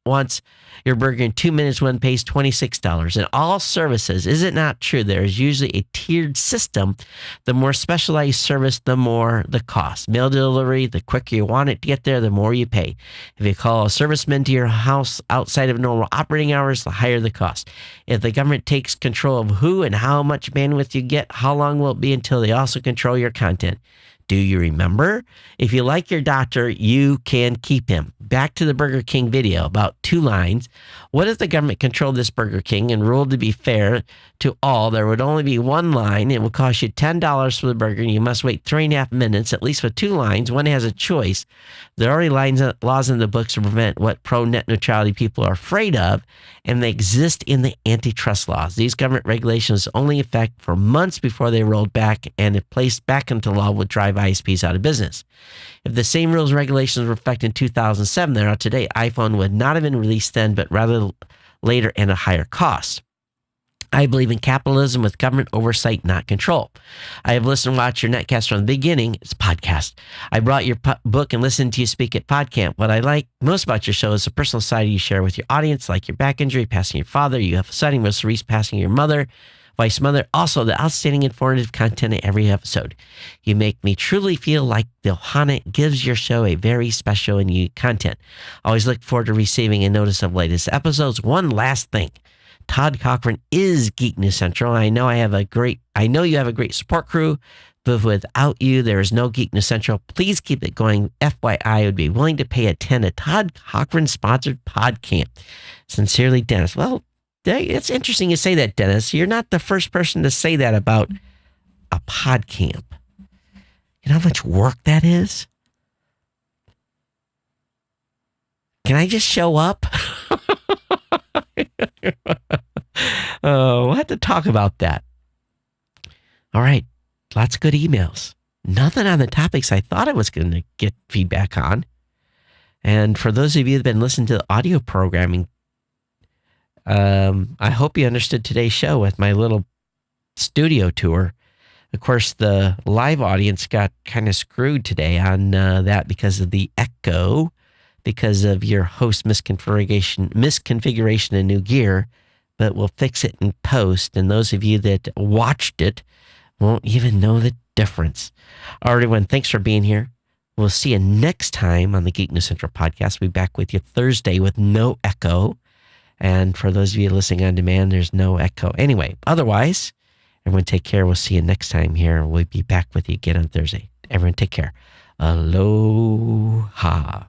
wants your burger in 2 minutes, one pays $26. In all services, is it not true? There is usually a tiered system. The more specialized service, the more the cost. Mail delivery, the quicker you want it to get there, the more you pay. If you call a serviceman to your house outside of normal operating hours, the higher the cost. If the government takes control of who and how much bandwidth you get, how long will it be until they also control your content? Do you remember? If you like your doctor, you can keep him. Back to the Burger King video, about 2 lines. What if the government controlled this Burger King and ruled to be fair to all? There would only be 1 line. It would cost you $10 for the burger, and you must wait 3.5 minutes, at least with 2 lines. One has a choice. There are already laws in the books to prevent what pro-net neutrality people are afraid of, and they exist in the antitrust laws. These government regulations only affect for months before they rolled back, and if placed back into law would drive ISPs out of business. If the same rules and regulations were effective in 2007 there are today, iPhone would not have been released then, but rather later and at higher cost. I believe in capitalism with government oversight, not control. I have listened and watched your netcast from the beginning. It's a podcast. I brought your book and listened to you speak at PodCamp. What I like most about your show is the personal side you share with your audience, like your back injury, passing your father, you have a setting with Cerise passing your mother, vice mother. Also, the outstanding informative content in every episode. You make me truly feel like the Ohana gives your show a very special and unique content. Always look forward to receiving a notice of latest episodes. One last thing. Todd Cochran is Geek News Central. I know you have a great support crew, but without you, there is no Geek News Central. Please keep it going. FYI, I would be willing to pay attend a Todd Cochran sponsored PodCamp. Sincerely, Dennis. Well, it's interesting you say that, Dennis. You're not the first person to say that about a PodCamp. You know how much work that is? Can I just show up? We'll have to talk about that. All right. Lots of good emails. Nothing on the topics I thought I was going to get feedback on. And for those of you that have been listening to the audio programming, I hope you understood today's show with my little studio tour. Of course, the live audience got kind of screwed today on that because of the echo, because of your host misconfiguration in new gear, but we'll fix it in post. And those of you that watched it won't even know the difference. All right, everyone, thanks for being here. We'll see you next time on the Geek News Central podcast. We'll be back with you Thursday with no echo. And for those of you listening on demand, there's no echo. Anyway, otherwise, everyone take care. We'll see you next time here. We'll be back with you again on Thursday. Everyone take care. Aloha.